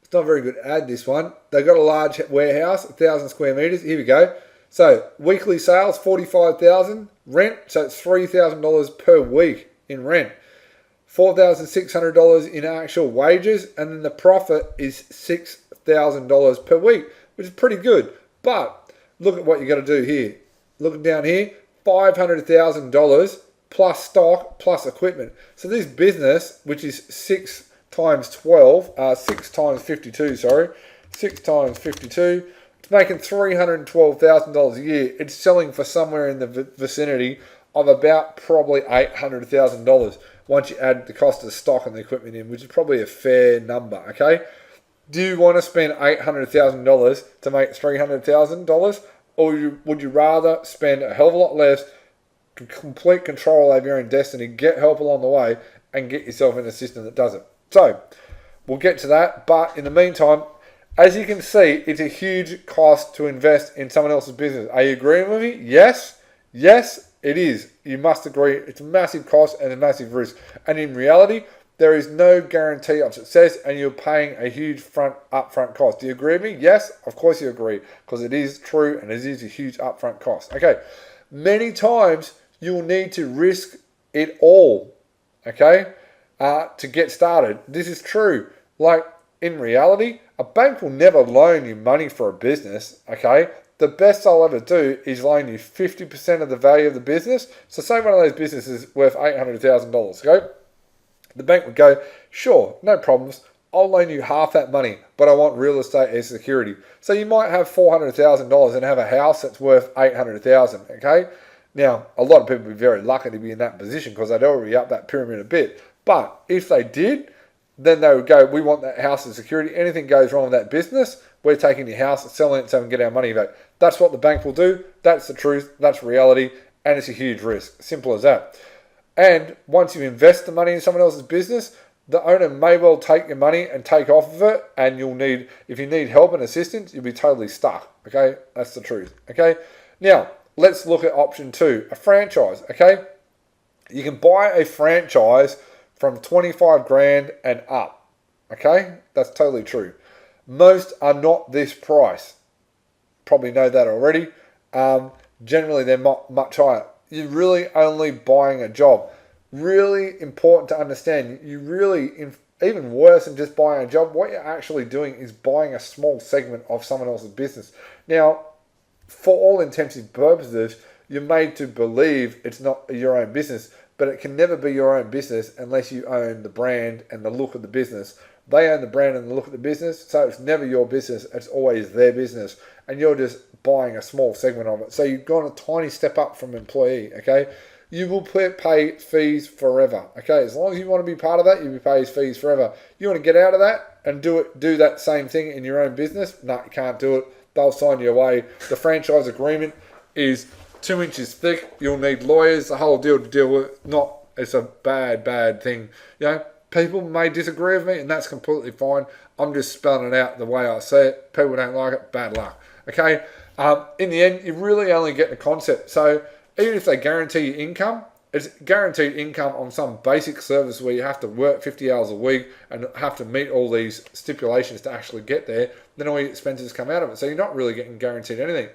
It's not a very good ad, this one. They've got a large warehouse, 1,000 square meters. Here we go. So weekly sales, 45,000. Rent, so it's $3,000 per week in rent. $4,600 in actual wages, and then the profit is $6,000 per week, which is pretty good. But look at what you got to do here. Looking down here, $500,000 plus stock plus equipment. So this business, which is 6 times 12, 6 times 52, sorry, 6 times 52, it's making $312,000 a year. It's selling for somewhere in the vicinity of about probably $800,000 once you add the cost of the stock and the equipment in, which is probably a fair number, okay? Do you want to spend $800,000 to make $300,000, or would you rather spend a hell of a lot less, complete control over your own destiny, get help along the way, and get yourself in a system that does it? So, we'll get to that, but in the meantime, as you can see, it's a huge cost to invest in someone else's business. Are you agreeing with me? Yes? Yes, it is. You must agree. It's a massive cost and a massive risk. And in reality, there is no guarantee of success, and you're paying a huge upfront cost. Do you agree with me? Yes, of course you agree, because it is true and it is a huge upfront cost. Okay, many times you'll need to risk it all, okay, to get started. This is true. Like, in reality, a bank will never loan you money for a business, okay? The best they'll ever do is loan you 50% of the value of the business. So say one of those businesses worth $800,000, okay? The bank would go, sure, no problems. I'll loan you half that money, but I want real estate as security. So you might have $400,000 and have a house that's worth $800,000, okay? Now, a lot of people would be very lucky to be in that position because they'd already up that pyramid a bit. But if they did, then they would go, we want that house as security. Anything goes wrong with that business, we're taking your house, selling it so we can get our money back. That's what the bank will do. That's the truth. That's reality. And it's a huge risk. Simple as that. And once you invest the money in someone else's business, the owner may well take your money and take off of it, and if you need help and assistance, you'll be totally stuck. Okay, that's the truth. Okay, now let's look at option 2, a franchise. Okay, You can buy a franchise from 25 grand and up. Okay, that's totally true. Most are not this price. Probably know that already. Generally, they're much higher. You're really only buying a job. Really important to understand. You really, even worse than just buying a job, what you're actually doing is buying a small segment of someone else's business. Now, for all intents and purposes, you're made to believe it's not your own business, but it can never be your own business unless you own the brand and the look of the business. They own the brand and the look of the business, so it's never your business, it's always their business, and you're just buying a small segment of it. So you've gone a tiny step up from employee, okay? You will pay fees forever, okay? As long as you want to be part of that, you'll be paying fees forever. You want to get out of that and do that same thing in your own business? No, you can't do it. They'll sign you away. The franchise agreement is 2 inches thick. You'll need lawyers, the whole deal to deal with. It's a bad thing. You know, people may disagree with me, and that's completely fine. I'm just spelling it out the way I say it. People don't like it, bad luck. Okay? In the end, you really only get the concept. So even if they guarantee you income, it's guaranteed income on some basic service where you have to work 50 hours a week and have to meet all these stipulations to actually get there. Then all your expenses come out of it. So you're not really getting guaranteed anything.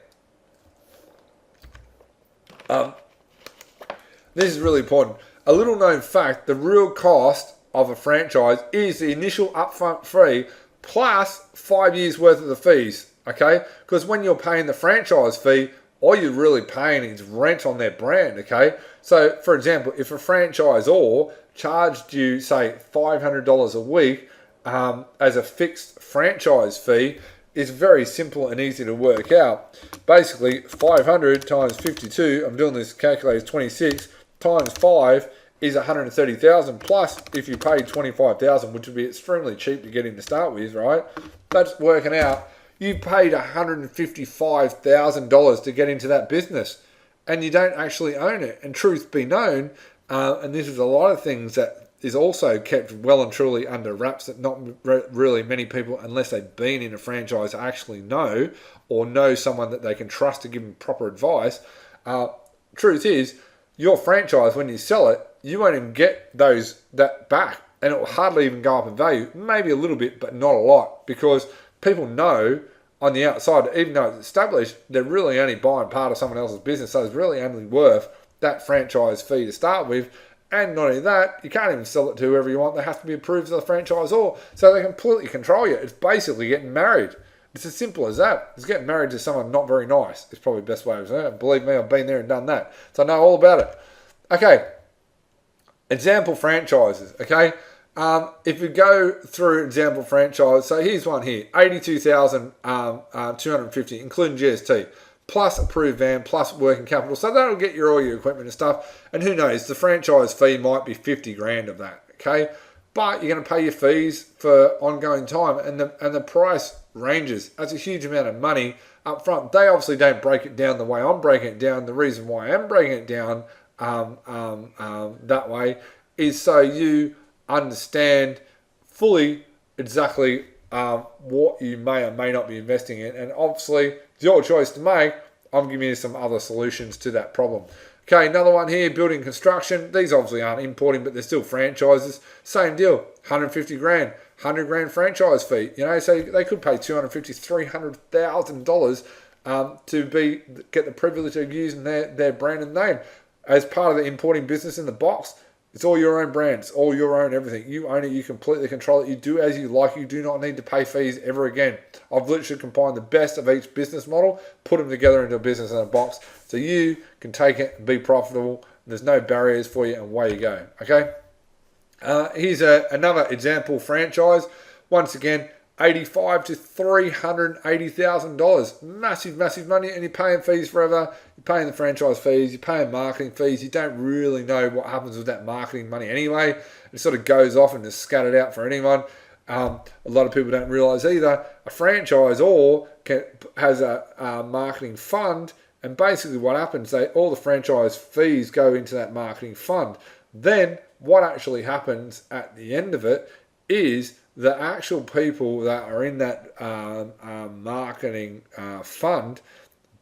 This is really important. A little known fact, the real cost of a franchise is the initial upfront fee plus 5 years worth of the fees, okay? Because when you're paying the franchise fee, all you're really paying is rent on their brand, okay? So, for example, if a franchisor charged you, say, $500 a week as a fixed franchise fee, it's very simple and easy to work out. Basically, 500 times 52, I'm doing this calculator, 26, times 5 is 130,000, plus if you paid 25,000, which would be extremely cheap to get in to start with, right? That's working out. You paid $155,000 to get into that business, and you don't actually own it. And truth be known, and this is a lot of things that is also kept well and truly under wraps that not really many people, unless they've been in a franchise, actually know, or know someone that they can trust to give them proper advice. Truth is, your franchise, when you sell it, you won't even get that back, and it will hardly even go up in value. Maybe a little bit, but not a lot, because people know on the outside, even though it's established, they're really only buying part of someone else's business, so it's really only worth that franchise fee to start with. And not only that, you can't even sell it to whoever you want. They have to be approved as a franchisor, so they completely control you. It's basically getting married. It's as simple as that. It's getting married to someone not very nice. It's probably the best way of saying it. Believe me, I've been there and done that, so I know all about it. Okay, example franchises, okay? If we go through example franchise, so here's one here, 82,250, including GST, plus approved van, plus working capital. So that'll get you all your equipment and stuff. And who knows, the franchise fee might be 50 grand of that, okay? But you're going to pay your fees for ongoing time, and the price ranges. That's a huge amount of money up front. They obviously don't break it down the way I'm breaking it down. The reason why I am breaking it down that way is so you understand fully exactly what you may or may not be investing in, and obviously it's your choice to make. I'm giving you some other solutions to that problem. Okay, another one here, building construction. These obviously aren't importing, but they're still franchises. Same deal, 150 grand, 100 grand franchise fee. You know, so they could pay $250,000, $300,000 to get the privilege of using their brand and name as part of the importing business in the box. It's all your own brand. It's all your own everything. You own it. You completely control it. You do as you like. You do not need to pay fees ever again. I've literally combined the best of each business model, put them together into a business in a box, so you can take it and be profitable. There's no barriers for you, and away you go. Okay. Here's another example franchise. Once again, $85,000 to $380,000. Massive money, and you're paying fees forever. You're paying the franchise fees. You're paying marketing fees. You don't really know what happens with that marketing money anyway. It sort of goes off and is scattered out for anyone. A lot of people don't realise either. A franchisor has a marketing fund, and basically what happens, all the franchise fees go into that marketing fund. Then what actually happens at the end of it is the actual people that are in that marketing fund,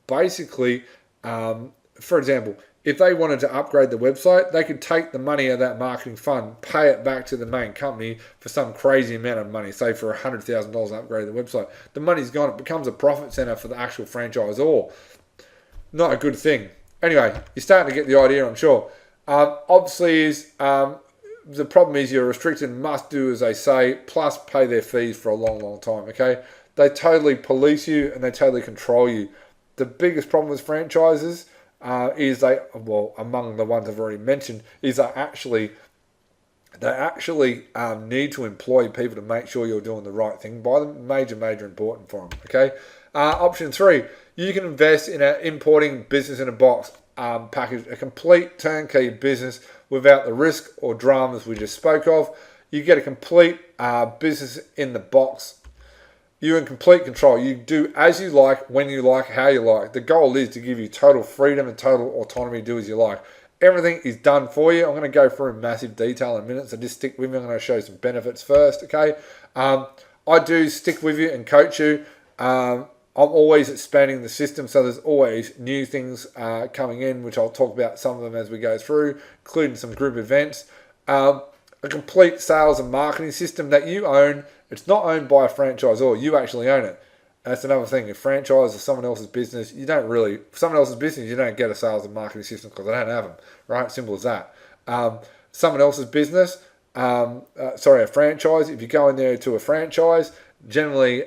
basically, for example, if they wanted to upgrade the website, they could take the money of that marketing fund, pay it back to the main company for some crazy amount of money, say for $100,000 upgrade the website. The money's gone, it becomes a profit center for the actual franchisor. Not a good thing. Anyway, you're starting to get the idea, I'm sure. Obviously, the problem is you're restricted, must do as they say, plus pay their fees for a long, long time, okay? They totally police you and they totally control you. The biggest problem with franchises is among the ones I've already mentioned, is they actually need to employ people to make sure you're doing the right thing by them. Major important for them, okay? Option 3, you can invest in an importing business in a box package, a complete turnkey business without the risk or dramas we just spoke of. You get a complete business in the box. You're in complete control. You do as you like, when you like, how you like. The goal is to give you total freedom and total autonomy to do as you like. Everything is done for you. I'm going to go through in massive detail in a minute, so just stick with me. I'm going to show you some benefits first, okay? I do stick with you and coach you. I'm always expanding the system, so there's always new things coming in, which I'll talk about some of them as we go through, including some group events. A complete sales and marketing system that you own. It's not owned by a franchisor. You actually own it. That's another thing. If franchise is someone else's business, you don't get a sales and marketing system because they don't have them, right? Simple as that. Someone else's business, a franchise, if you go in there to a franchise, generally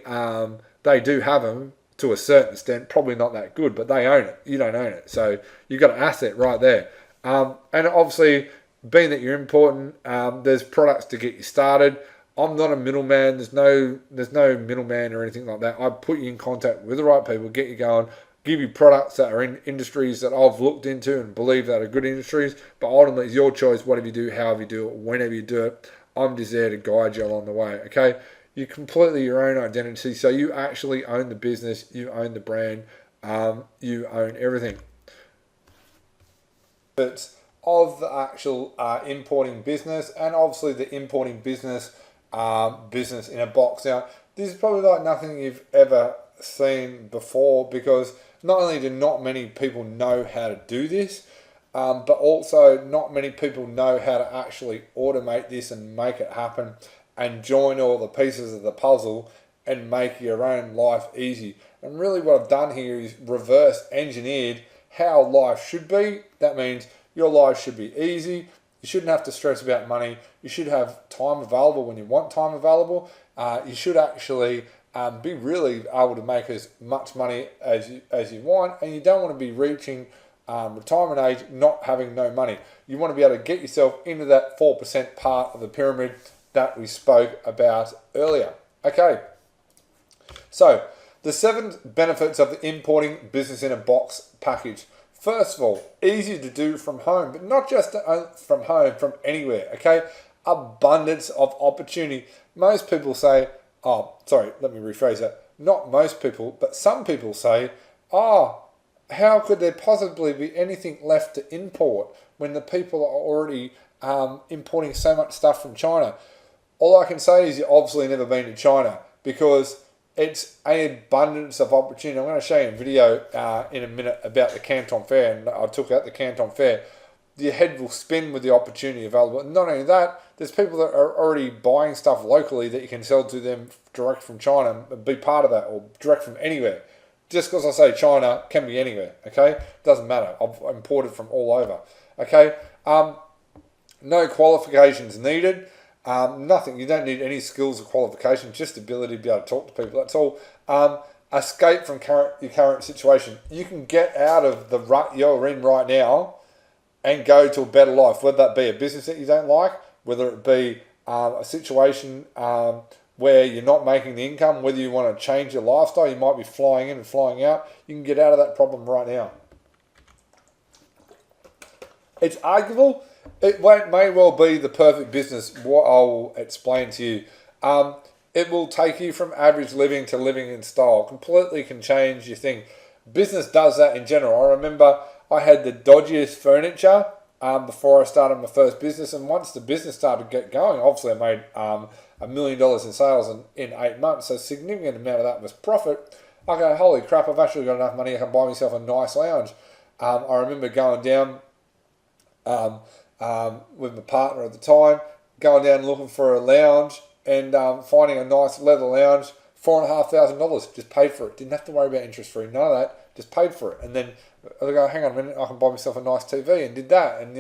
they do have them to a certain extent, probably not that good, but they own it. You don't own it. So you've got an asset right there. And obviously, being that you're important, there's products to get you started. I'm not a middleman. There's no middleman or anything like that. I put you in contact with the right people, get you going, give you products that are in industries that I've looked into and believe that are good industries. But ultimately, it's your choice. Whatever you do, however you do it, whenever you do it, I'm just there to guide you along the way. Okay, you're completely your own identity. So you actually own the business. You own the brand. You own everything. But of the actual importing business, and obviously the importing business in a box. Now, this is probably like nothing you've ever seen before, because not only do not many people know how to do this, but also not many people know how to actually automate this and make it happen and join all the pieces of the puzzle and make your own life easy. And really what I've done here is reverse engineered how life should be. That means your life should be easy. You shouldn't have to stress about money. You should have time available when you want time available. You should actually be really able to make as much money as you want, and you don't want to be reaching retirement age not having no money. You want to be able to get yourself into that 4% part of the pyramid that we spoke about earlier. Okay, so the 7 benefits of the importing business in a box package. First of all, easy to do from home, but not just from home, from anywhere, okay? Abundance of opportunity. Most people say, let me rephrase that. Not most people, but some people say, how could there possibly be anything left to import when the people are already importing so much stuff from China? All I can say is you've obviously never been to China, because it's an abundance of opportunity. I'm going to show you a video in a minute about the Canton Fair, and I took out the Canton Fair. Your head will spin with the opportunity available. And not only that, there's people that are already buying stuff locally that you can sell to them direct from China and be part of that, or direct from anywhere. Just because I say China, can be anywhere, okay? Doesn't matter. I've imported from all over, okay? No qualifications needed. Nothing. You don't need any skills or qualifications, just ability to be able to talk to people. That's all. Escape from your current situation. You can get out of the rut you're in right now and go to a better life, whether that be a business that you don't like, whether it be a situation where you're not making the income, whether you want to change your lifestyle, you might be flying in and flying out. You can get out of that problem right now. It's arguable. It may well be the perfect business, what I'll explain to you. It will take you from average living to living in style. Completely can change your thing. Business does that in general. I remember I had the dodgiest furniture before I started my first business, and once the business started to get going, obviously I made $1 million in sales in 8 months, so a significant amount of that was profit. I go, holy crap, I've actually got enough money, I can buy myself a nice lounge. I remember going down with my partner at the time, going down looking for a lounge and finding a nice leather lounge, $4,500, just paid for it. Didn't have to worry about interest free, none of that, just paid for it. And then I go, hang on a minute, I can buy myself a nice TV, and did that. And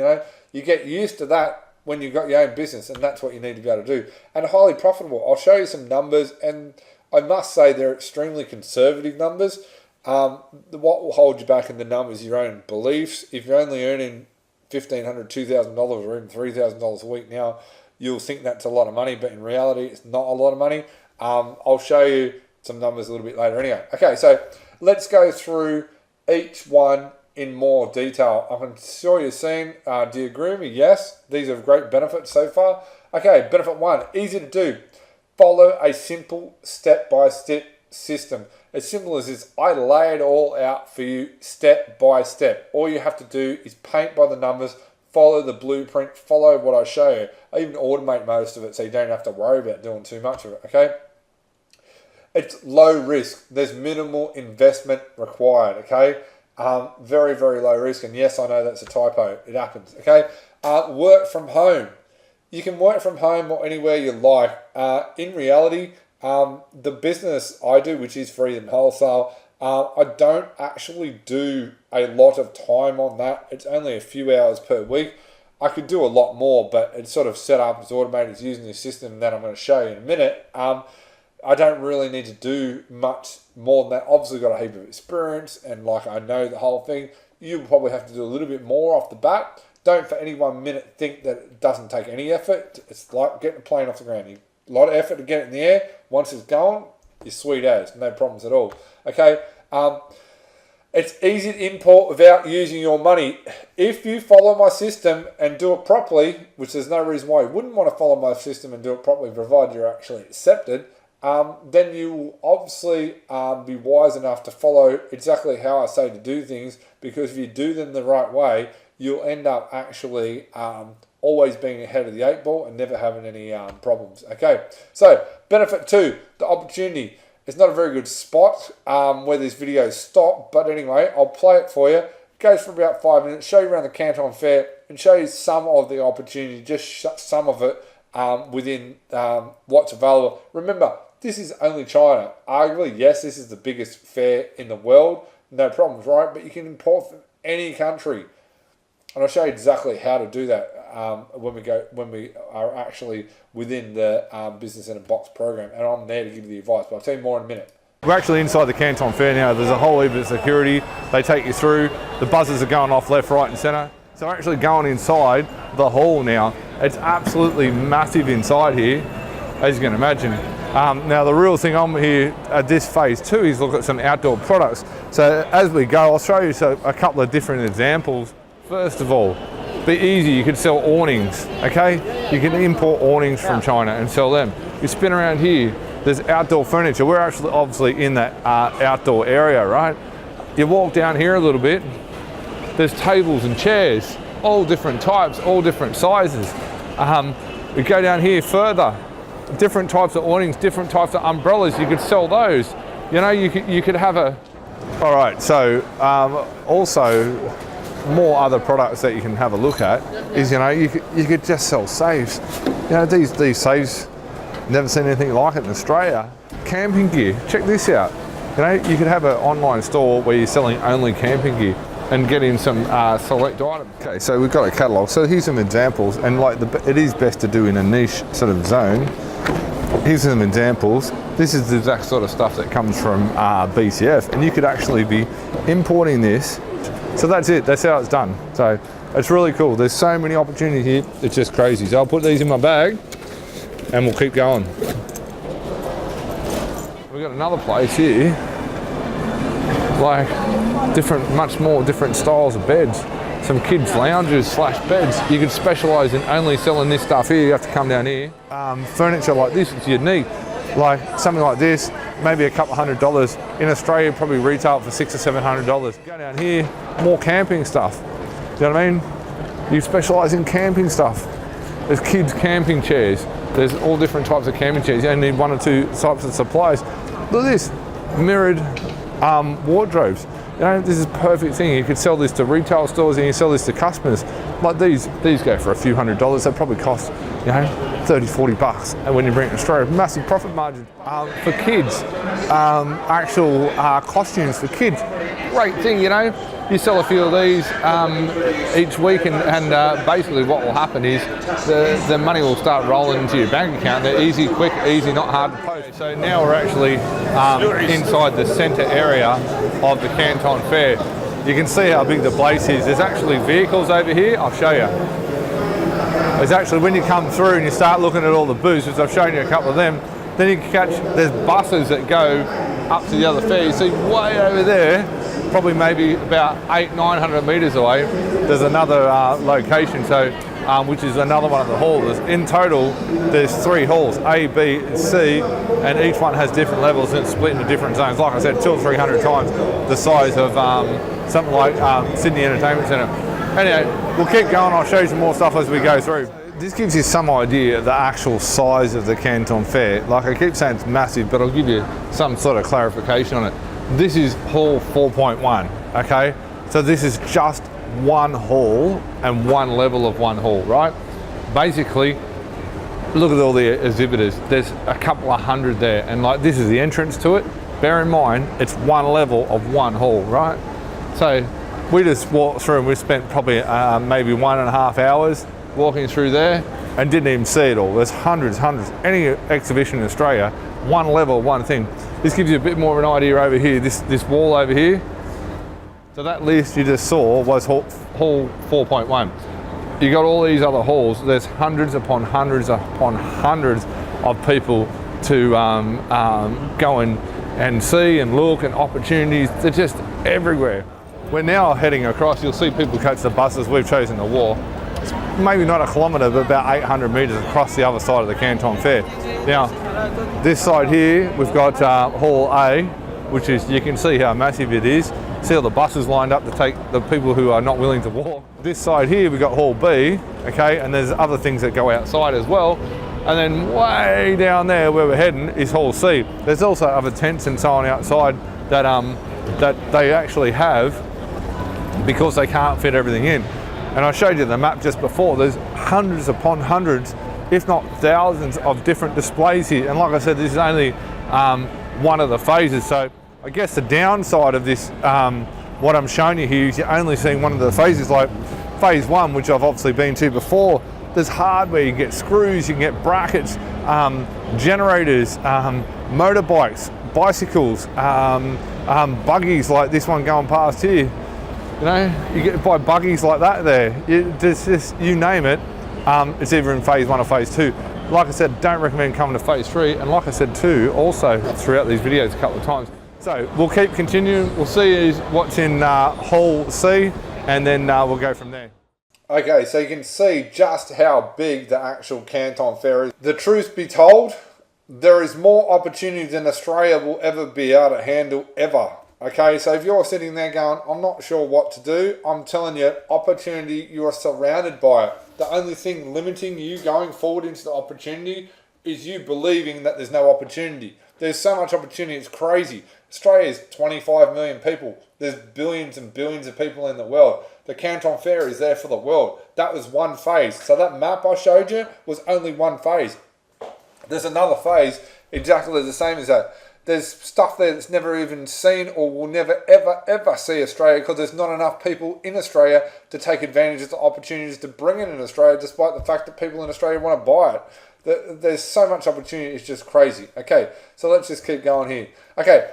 you get used to that when you've got your own business, and that's what you need to be able to do. And highly profitable. I'll show you some numbers, and I must say they're extremely conservative numbers. What will hold you back in the numbers is your own beliefs. If you're only earning $1,500, $2,000 or even $3,000 a week now, you'll think that's a lot of money, but in reality, it's not a lot of money. I'll show you some numbers a little bit later anyway. Okay, so let's go through each one in more detail. I'm sure you've seen, do you agree with me? Yes, these are great benefits so far. Okay, benefit 1, easy to do. Follow a simple step-by-step system. As simple as this, I lay it all out for you step by step. All you have to do is paint by the numbers, follow the blueprint, follow what I show you. I even automate most of it so you don't have to worry about doing too much of it, okay? It's low risk. There's minimal investment required, okay? Very, very low risk. And yes, I know that's a typo. It happens, okay? Work from home. You can work from home or anywhere you like. In reality, the business I do, which is Freedom Wholesale, I don't actually do a lot of time on that. It's only a few hours per week. I could do a lot more, but it's sort of set up, it's automated, it's using the system that I'm going to show you in a minute. I don't really need to do much more than that. Obviously got a heap of experience and I know the whole thing. You probably have to do a little bit more off the bat. Don't for any 1 minute think that it doesn't take any effort. It's like getting a plane off the ground. A lot of effort to get it in the air. Once it's going, you're sweet as. No problems at all. Okay. It's easy to import without using your money. If you follow my system and do it properly, which there's no reason why you wouldn't want to follow my system and do it properly, provided you're actually accepted, then you will obviously be wise enough to follow exactly how I say to do things, because if you do them the right way, you'll end up actually always being ahead of the 8 ball and never having any problems. Okay, so benefit 2, the opportunity. It's not a very good spot where this video stopped, but anyway, I'll play it for you. It goes for about 5 minutes, show you around the Canton Fair and show you some of the opportunity, just some of it within what's available. Remember, this is only China. Arguably, yes, this is the biggest fair in the world. No problems, right? But you can import from any country. And I'll show you exactly how to do that when we are actually within the Business in a Box program. And I'm there to give you the advice, but I'll tell you more in a minute. We're actually inside the Canton Fair now. There's a whole heap of security. They take you through. The buzzers are going off left, right and centre. So we're actually going inside the hall now. It's absolutely massive inside here, as you can imagine. Now the real thing I'm here at this phase 2 is look at some outdoor products. So as we go, I'll show you a couple of different examples. First of all, be easy, you could sell awnings, okay? You can import awnings from China and sell them. You spin around here, there's outdoor furniture. We're actually obviously in that outdoor area, right? You walk down here a little bit, there's tables and chairs, all different types, all different sizes. We go down here further, different types of awnings, different types of umbrellas, you could sell those. You know, you could have a... All right, so also, more other products that you can have a look at is, you could just sell safes. These safes, never seen anything like it in Australia. Camping gear, check this out. You could have an online store where you're selling only camping gear and getting some select items. Okay, so we've got a catalogue. So here's some examples, and it is best to do in a niche sort of zone. Here's some examples. This is the exact sort of stuff that comes from BCF, and you could actually be importing this. So that's it, that's how it's done. So it's really cool. There's so many opportunities here, it's just crazy. So I'll put these in my bag and we'll keep going. We've got another place here, much more different styles of beds. Some kids' lounges / beds. You could specialise in only selling this stuff here, you have to come down here. Furniture like this is unique. Like something like this, maybe a couple $100. In Australia, probably retail for $600 or $700. Go down here, more camping stuff. You know what I mean? You specialise in camping stuff. There's kids' camping chairs. There's all different types of camping chairs. You only need 1 or 2 types of supplies. Look at this, mirrored wardrobes. know, this is a perfect thing. You could sell this to retail stores and you sell this to customers. Like these go for a few $100s. They probably cost, you know, 30, 40 bucks. And when you bring it to Australia, massive profit margin. For kids, actual costumes for kids, great thing, you know. You sell a few of these each week, and basically what will happen is the money will start rolling into your bank account. They're easy, quick, easy, not hard to post. So now we're actually inside the centre area of the Canton Fair. You can see how big the place is. There's actually vehicles over here. I'll show you. There's actually, when you come through and you start looking at all the booths, which I've shown you a couple of them, then you can catch, there's buses that go up to the other fair. You see way over there, probably maybe about 800-900 metres away, there's another location, so which is another one of the halls. In total, there's 3 halls, A, B, and C, and each one has different levels and it's split into different zones. Like I said, 200 or 300 times the size of something like Sydney Entertainment Centre. Anyway, we'll keep going. I'll show you some more stuff as we go through. This gives you some idea of the actual size of the Canton Fair. Like I keep saying it's massive, but I'll give you some sort of clarification on it. This is hall 4.1, okay? So this is just one hall and one level of one hall, right? Basically, look at all the exhibitors. There's a couple of hundred there, and like this is the entrance to it. Bear in mind, it's one level of one hall, right? So we just walked through and we spent probably maybe 1.5 hours walking through there and didn't even see it all. There's hundreds. Any exhibition in Australia, one level, one thing. This gives you a bit more of an idea over here, this wall over here. So that list you just saw was hall 4.1. You got all these other halls. There's hundreds upon hundreds upon hundreds of people to go and see and look, and opportunities. They're just everywhere. We're now heading across. You'll see people catch the buses. We've chosen to walk. It's maybe not a kilometre, but about 800 metres across the other side of the Canton Fair. Now, this side here, we've got Hall A, which is, you can see how massive it is. See all the buses lined up to take the people who are not willing to walk. This side here, we've got Hall B, okay, and there's other things that go outside as well. And then way down there where we're heading is Hall C. There's also other tents and so on outside that, that they actually have because they can't fit everything in. And I showed you the map just before. There's hundreds upon hundreds, if not thousands, of different displays here. And like I said, this is only one of the phases. So I guess the downside of this, what I'm showing you here, is you're only seeing one of the phases. Like phase 1, which I've obviously been to before, there's hardware. You can get screws, you can get brackets, generators, motorbikes, bicycles, buggies like this one going past here. You know, you get buy buggies like that there. There's just, you name it, it's either in phase 1 or phase 2. Like I said, don't recommend coming to phase 3. And like I said too, also throughout these videos a couple of times. So we'll keep continuing. We'll see what's in Hall C, and then we'll go from there. Okay, so you can see just how big the actual Canton Fair is. The truth be told, there is more opportunity than Australia will ever be able to handle, ever. Okay, so if you're sitting there going, I'm not sure what to do, I'm telling you, opportunity, you are surrounded by it. The only thing limiting you going forward into the opportunity is you believing that there's no opportunity. There's so much opportunity, it's crazy. Australia is 25 million people. There's billions and billions of people in the world. The Canton Fair is there for the world. That was one phase. So that map I showed you was only one phase. There's another phase exactly the same as that. There's stuff there that's never even seen or will never ever see Australia, because there's not enough people in Australia to take advantage of the opportunities to bring it in Australia, despite the fact that people in Australia want to buy it. There's so much opportunity, it's just crazy. Okay, so let's just keep going here. Okay,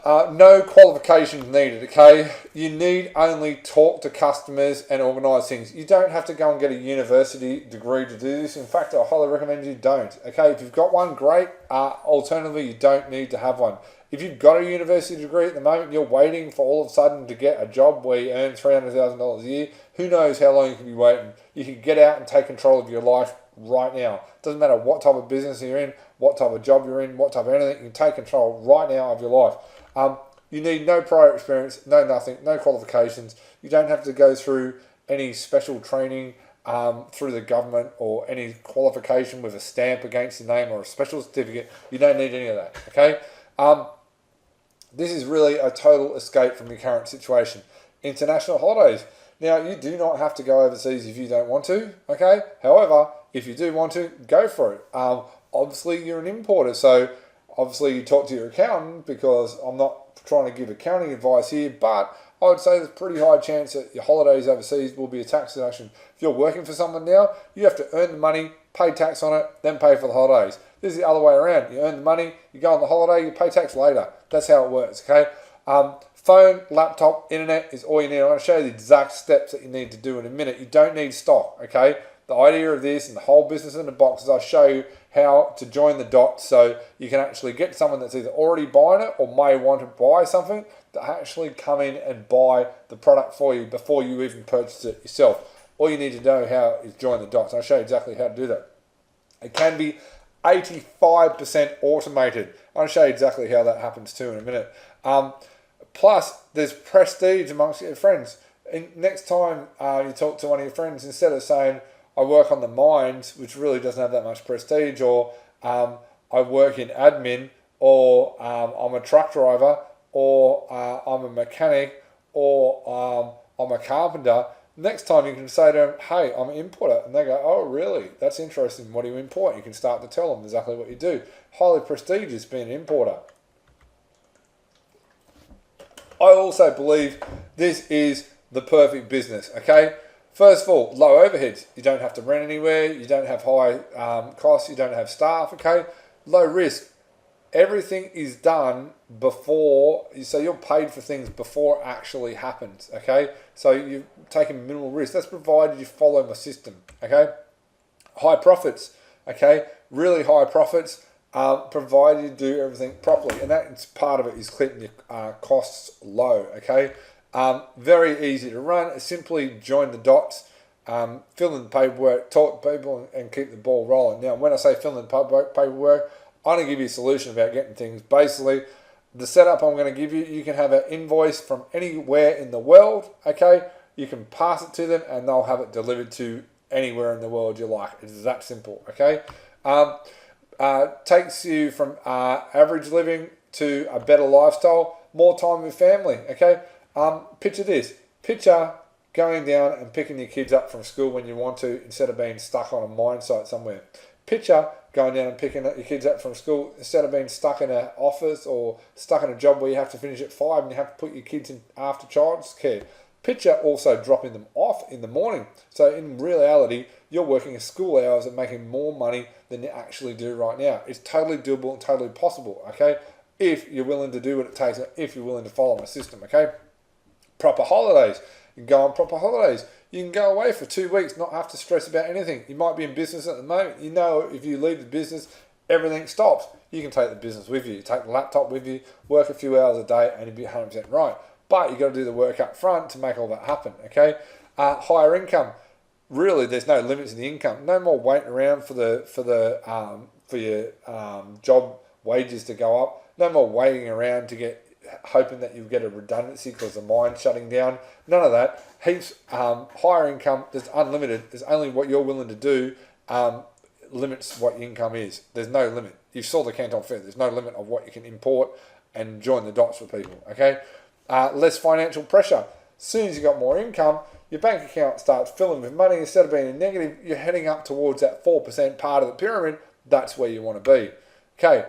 no qualifications needed, okay? You need only talk to customers and organise things. You don't have to go and get a university degree to do this. In fact, I highly recommend you don't, okay? If you've got one, great. Alternatively, you don't need to have one. If you've got a university degree at the moment, you're waiting for all of a sudden to get a job where you earn $300,000 a year. Who knows how long you can be waiting. You can get out and take control of your life right now. Doesn't matter what type of business you're in, what type of job you're in, what type of anything, you can take control right now of your life. You need no prior experience, no nothing, no qualifications. You don't have to go through any special training through the government or any qualification with a stamp against your name or a special certificate. You don't need any of that, okay? This is really a total escape from your current situation. International holidays. Now, you do not have to go overseas if you don't want to, okay? However, if you do want to, go for it. Obviously, you're an importer, so obviously you talk to your accountant, because I'm not trying to give accounting advice here, but I would say there's a pretty high chance that your holidays overseas will be a tax deduction. If you're working for someone now, you have to earn the money, pay tax on it, then pay for the holidays. This is the other way around. You earn the money, you go on the holiday, you pay tax later. That's how it works, okay? Phone, laptop, internet is all you need. I'm going to show you the exact steps that you need to do in a minute. You don't need stock, okay? The idea of this and the whole business in the box is I'll show you how to join the dots so you can actually get someone that's either already buying it or may want to buy something to actually come in and buy the product for you before you even purchase it yourself. All you need to know how is join the dots. I'll show you exactly how to do that. It can be 85% automated. I'll show you exactly how that happens too in a minute. Plus, there's prestige amongst your friends. And next time you talk to one of your friends, instead of saying, I work on the mines, which really doesn't have that much prestige, or I work in admin, or I'm a truck driver, or I'm a mechanic, or I'm a carpenter, next time you can say to them, hey, I'm an importer. And they go, oh, really? That's interesting. What do you import? You can start to tell them exactly what you do. Highly prestigious being an importer. I also believe this is the perfect business, okay? First of all, low overheads. You don't have to rent anywhere. You don't have high costs. You don't have staff, okay? Low risk. Everything is done before, so you're paid for things before it actually happens, okay? So you're taking minimal risk. That's provided you follow my system, okay? High profits, okay? Really high profits, provided you do everything properly. And that's part of it, is keeping your costs low, okay? Very easy to run. Simply join the dots, fill in the paperwork, talk to people, and keep the ball rolling. Now, when I say fill in the paperwork, I'm going to give you a solution about getting things. Basically, the setup I'm going to give you, you can have an invoice from anywhere in the world, okay? You can pass it to them and they'll have it delivered to anywhere in the world you like. It's that simple, okay? Takes you from average living to a better lifestyle, more time with family, okay? Picture this. Picture going down and picking your kids up from school when you want to, instead of being stuck on a mine site somewhere. Picture going down and picking your kids up from school instead of being stuck in an office or stuck in a job where you have to finish at 5 and you have to put your kids in after childcare. Picture also dropping them off in the morning. So in reality, you're working a school hours and making more money than you actually do right now. It's totally doable and totally possible, okay? If you're willing to do what it takes, if you're willing to follow my system, okay? Proper holidays. You can go on proper holidays. You can go away for 2 weeks, not have to stress about anything. You might be in business at the moment. You know, if you leave the business, everything stops. You can take the business with you. You take the laptop with you, work a few hours a day, and you'll be 100% right. But you've got to do the work up front to make all that happen, okay? Higher income. Really, there's no limits in the income. No more waiting around for your job wages to go up. No more waiting around to hoping that you'll get a redundancy because the mine's shutting down. None of that. Heaps higher income. There's unlimited. There's only what you're willing to do limits what your income is. There's no limit. You saw the Canton Fair. There's no limit of what you can import and join the dots for people. Okay. Less financial pressure. As soon as you got more income, your bank account starts filling with money. Instead of being a negative, you're heading up towards that 4% part of the pyramid. That's where you want to be. Okay.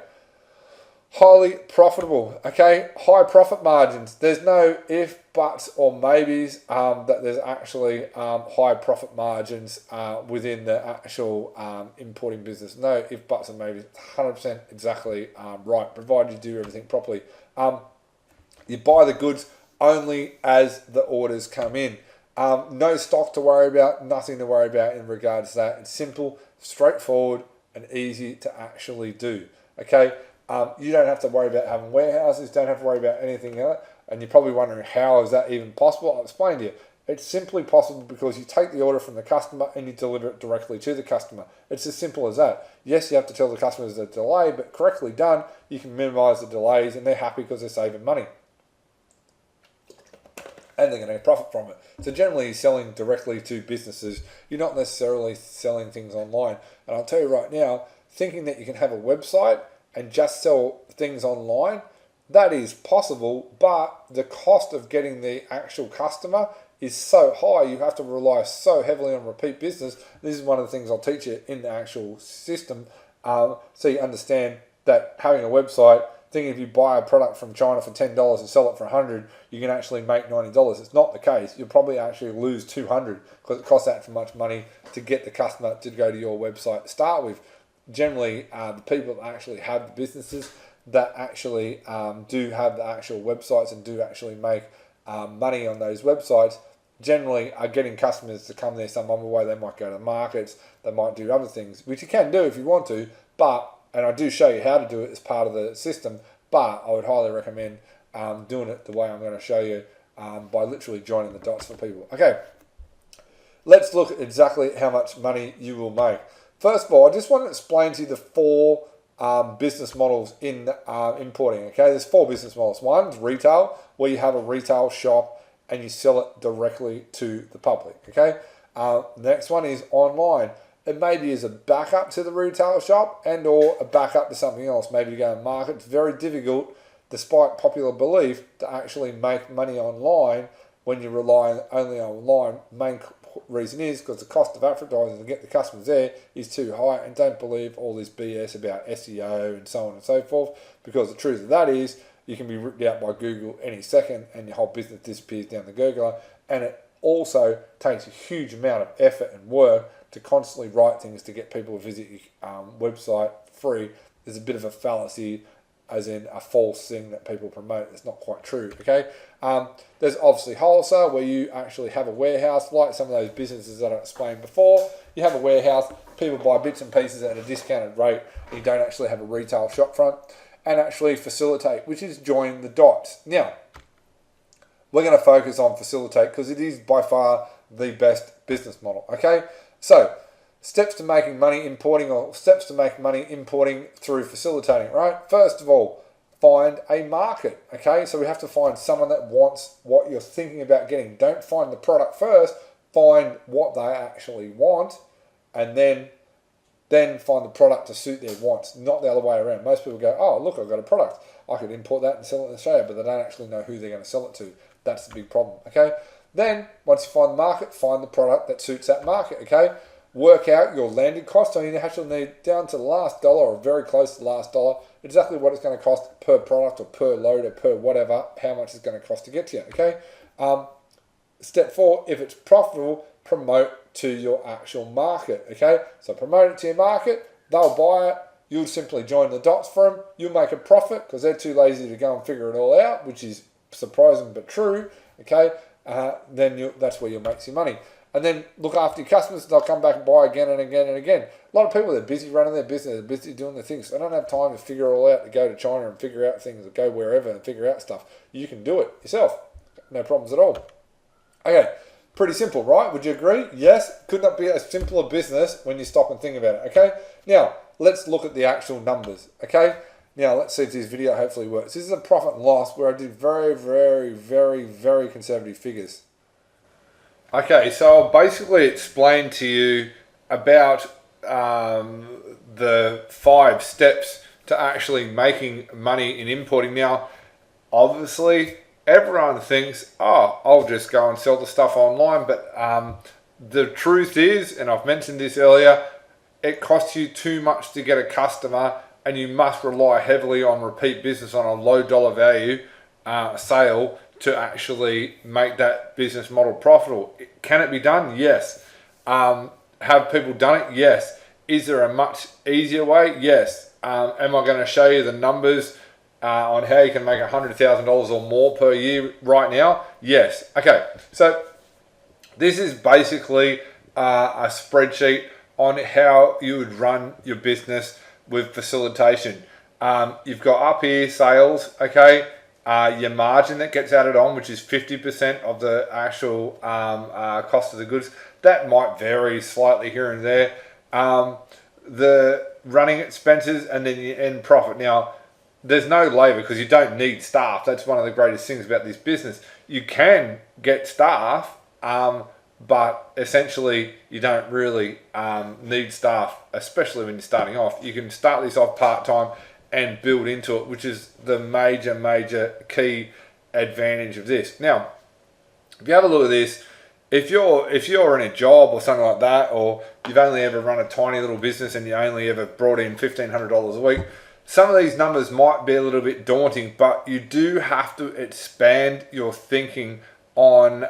Highly profitable, okay? High profit margins. There's no if, buts, or maybes that there's actually high profit margins within the actual importing business. No if, buts, and maybes. 100% exactly right, provided you do everything properly. You buy the goods only as the orders come in. No stock to worry about, nothing to worry about in regards to that. It's simple, straightforward, and easy to actually do, okay? You don't have to worry about having warehouses, don't have to worry about anything else, and you're probably wondering how is that even possible. I'll explain to you. It's simply possible because you take the order from the customer and you deliver it directly to the customer. It's as simple as that. Yes, you have to tell the customer there's a delay, but correctly done, you can minimize the delays and they're happy because they're saving money. And they're going to profit from it. So generally, you're selling directly to businesses. You're not necessarily selling things online. And I'll tell you right now, thinking that you can have a website and just sell things online that is possible, but the cost of getting the actual customer is so high, you have to rely so heavily on repeat business. This is one of the things I'll teach you in the actual system, so you understand that having a website, thinking if you buy a product from China for $10 and sell it for $100, you can actually make $90. It's not the case. You'll probably actually lose $200 because it costs that much money to get the customer to go to your website to start with. Generally, the people that actually have the businesses that actually do have the actual websites and do actually make money on those websites generally are getting customers to come there some other way. They might go to markets, they might do other things, which you can do if you want to, and I do show you how to do it as part of the system, but I would highly recommend doing it the way I'm going to show you, by literally joining the dots for people. Okay, let's look at exactly how much money you will make. First of all, I just want to explain to you the four business models in importing. Okay, there's four business models. One's retail, where you have a retail shop and you sell it directly to the public. Okay, the next one is online. It maybe is a backup to the retail shop and or a backup to something else. Maybe to go and market. It's very difficult, despite popular belief, to actually make money online when you rely only on online. Main reason is because the cost of advertising to get the customers there is too high, and don't believe all this BS about SEO and so on and so forth, because the truth of that is you can be ripped out by Google any second and your whole business disappears down the Googler. And it also takes a huge amount of effort and work to constantly write things to get people to visit your website free. There's a bit of a fallacy, as in a false thing that people promote that's not quite true. Okay, there's obviously wholesale, where you actually have a warehouse, like some of those businesses that I explained before. You have a warehouse, people buy bits and pieces at a discounted rate, and you don't actually have a retail shop front. And actually facilitate, which is join the dots. Now, we're going to focus on facilitate because it is by far the best business model. Okay, so steps to making money importing, or steps to make money importing through facilitating, right? First of all, find a market. Okay, so we have to find someone that wants what you're thinking about getting. Don't find the product first, find what they actually want, and then find the product to suit their wants, not the other way around. Most people go, oh, look, I've got a product. I could import that and sell it in Australia, but they don't actually know who they're going to sell it to. That's the big problem, okay? Then, once you find the market, find the product that suits that market, okay? Work out your landed cost. So you actually need down to the last dollar, or very close to the last dollar, exactly what it's going to cost per product or per load or per whatever, how much it's going to cost to get to you, okay? Step 4, if it's profitable, promote to your actual market, okay? So promote it to your market, they'll buy it, you'll simply join the dots for them, you'll make a profit because they're too lazy to go and figure it all out, which is surprising but true, okay? Then that's where you'll make some money. And then look after your customers, they'll come back and buy again and again and again. A lot of people, they're busy running their business, they're busy doing their things, so they don't have time to figure it all out, to go to China and figure out things, or go wherever and figure out stuff. You can do it yourself, no problems at all. Okay. Pretty simple, right? Would you agree? Yes. Could not be a simpler business when you stop and think about it, okay? Now, let's look at the actual numbers, okay? Now, let's see if this video hopefully works. This is a profit and loss where I did very, very, very, very conservative figures. Okay, so I'll basically explain to you about the 5 steps to actually making money in importing. Now, obviously, everyone thinks, oh, I'll just go and sell the stuff online. But the truth is, and I've mentioned this earlier, it costs you too much to get a customer, and you must rely heavily on repeat business on a low dollar value sale to actually make that business model profitable. Can it be done? Yes. Have people done it? Yes. Is there a much easier way? Yes. Am I going to show you the numbers on how you can make $100,000 or more per year right now? Yes. Okay, so this is basically a spreadsheet on how you would run your business with facilitation. You've got up here sales, okay, your margin that gets added on, which is 50% of the actual cost of the goods. That might vary slightly here and there. The running expenses, and then your end profit. Now, there's no labor because you don't need staff. That's one of the greatest things about this business. You can get staff, but essentially you don't really need staff, especially when you're starting off. You can start this off part-time and build into it, which is the major key advantage of this. Now, if you have a look at this, if you're in a job or something like that, or you've only ever run a tiny little business and you only ever brought in $1,500 a week, some of these numbers might be a little bit daunting, but you do have to expand your thinking on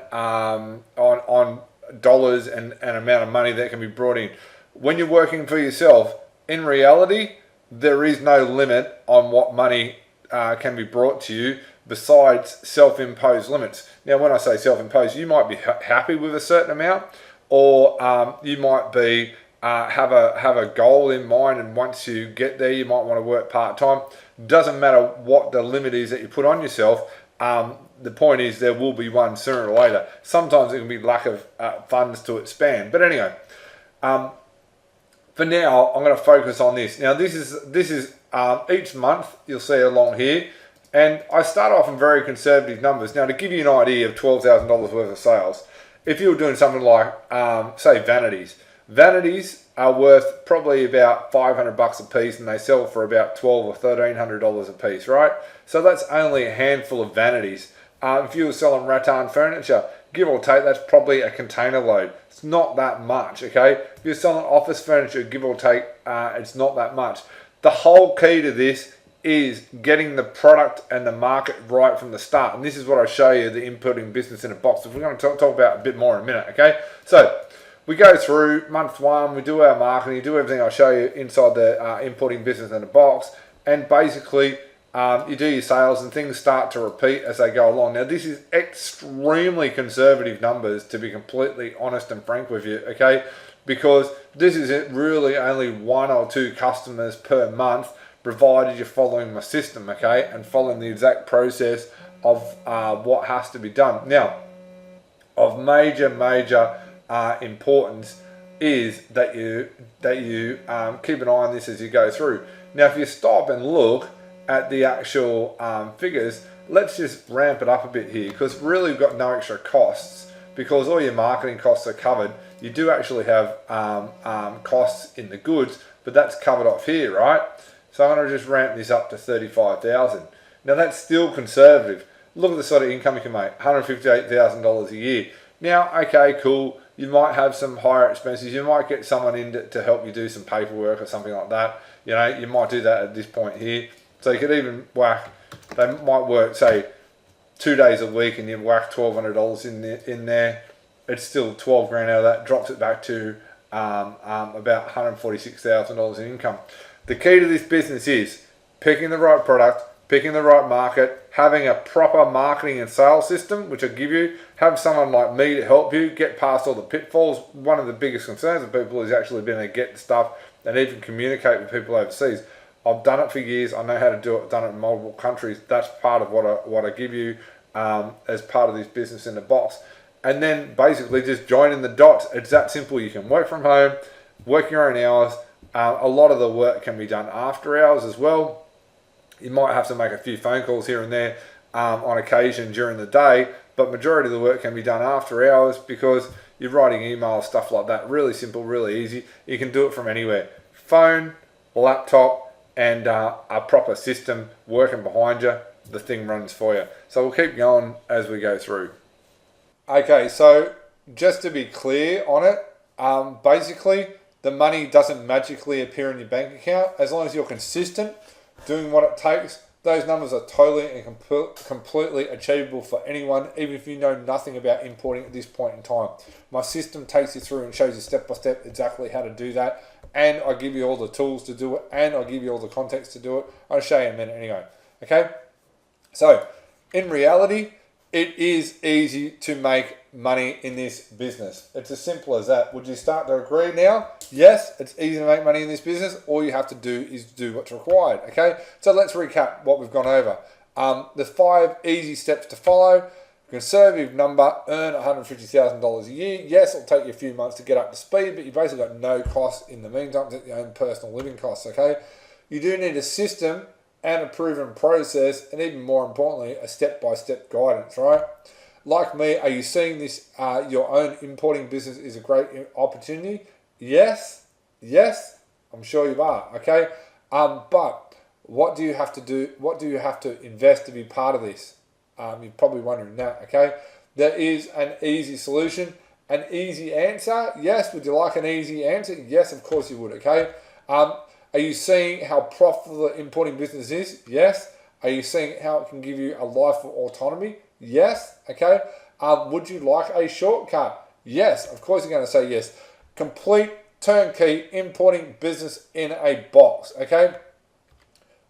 dollars and amount of money that can be brought in. When you're working for yourself, in reality, there is no limit on what money can be brought to you besides self-imposed limits. Now, when I say self-imposed, you might be happy with a certain amount, or you might be have a goal in mind, and once you get there, you might want to work part-time. Doesn't matter what the limit is that you put on yourself. The point is there will be one sooner or later. Sometimes it can be lack of funds to expand. But anyway, for now, I'm going to focus on this. Now, this is each month you'll see along here. And I start off in very conservative numbers. Now, to give you an idea of $12,000 worth of sales, if you were doing something like, say, vanities are worth probably about $500 a piece, and they sell for about $1,200 or $1,300 a piece, right? So that's only a handful of vanities. If you were selling rattan furniture, give or take, that's probably a container load. It's not that much, okay? If you're selling office furniture, give or take, it's not that much. The whole key to this is getting the product and the market right from the start. And this is what I show you, the inputting business in a box, which we're going to talk about a bit more in a minute, okay? So we go through month one, we do our marketing, do everything I show you inside the importing business in a box, and basically you do your sales and things start to repeat as they go along. Now, this is extremely conservative numbers, to be completely honest and frank with you, okay? Because this is really only 1 or 2 customers per month, provided you're following my system, okay, and following the exact process of what has to be done. Now, of major importance is that you keep an eye on this as you go through. Now, if you stop and look at the actual figures, let's just ramp it up a bit here, because really we've got no extra costs, because all your marketing costs are covered. You do actually have costs in the goods, but that's covered off here, right? So I'm going to just ramp this up to $35,000. Now, that's still conservative. Look at the sort of income you can make, $158,000 a year. Now, okay, cool. You might have some higher expenses. You might get someone in to help you do some paperwork or something like that. You know, you might do that at this point here. So you could even whack, they might work, say, 2 days a week, and you whack $1,200 in there. It's still 12 grand out of that, drops it back to about $146,000 in income. The key to this business is picking the right product, picking the right market, having a proper marketing and sales system, which I'll give you. Have someone like me to help you get past all the pitfalls. One of the biggest concerns of people is actually being able to get stuff and even communicate with people overseas. I've done it for years. I know how to do it. I've done it in multiple countries. That's part of what I give you as part of this business in the box. And then basically just joining the dots. It's that simple. You can work from home, work your own hours. A lot of the work can be done after hours as well. You might have to make a few phone calls here and there on occasion during the day, but majority of the work can be done after hours, because you're writing emails, stuff like that. Really simple, really easy. You can do it from anywhere. Phone, laptop, and a proper system working behind you. The thing runs for you. So we'll keep going as we go through. Okay, so just to be clear on it, basically, the money doesn't magically appear in your bank account. As long as you're consistent, doing what it takes, those numbers are totally and completely achievable for anyone, even if you know nothing about importing at this point in time. My system takes you through and shows you step by step exactly how to do that, and I give you all the tools to do it, and I'll give you all the context to do it. I'll show you in a minute anyway. Okay? So, in reality, it is easy to make money in this business. It's as simple as that. Would you start to agree now? Yes, it's easy to make money in this business. All you have to do is do what's required. Okay, so let's recap what we've gone over. The 5 easy steps to follow. Conservative number, earn $150,000 a year. Yes, it'll take you a few months to get up to speed, but you've basically got no costs in the meantime, at your own personal living costs. Okay, you do need a system and a proven process, and even more importantly, a step-by-step guidance, right? Like me, are you seeing this, your own importing business is a great opportunity? Yes, I'm sure you are, okay? But What do you have to do? What do you have to invest to be part of this? You're probably wondering that, okay? There is an easy solution, an easy answer. Yes, would you like an easy answer? Yes, of course you would, okay? Are you seeing how profitable the importing business is? Yes. Are you seeing how it can give you a life of autonomy? Yes, okay? Would you like a shortcut? Yes, of course you're going to say yes. Complete turnkey importing business in a box, okay?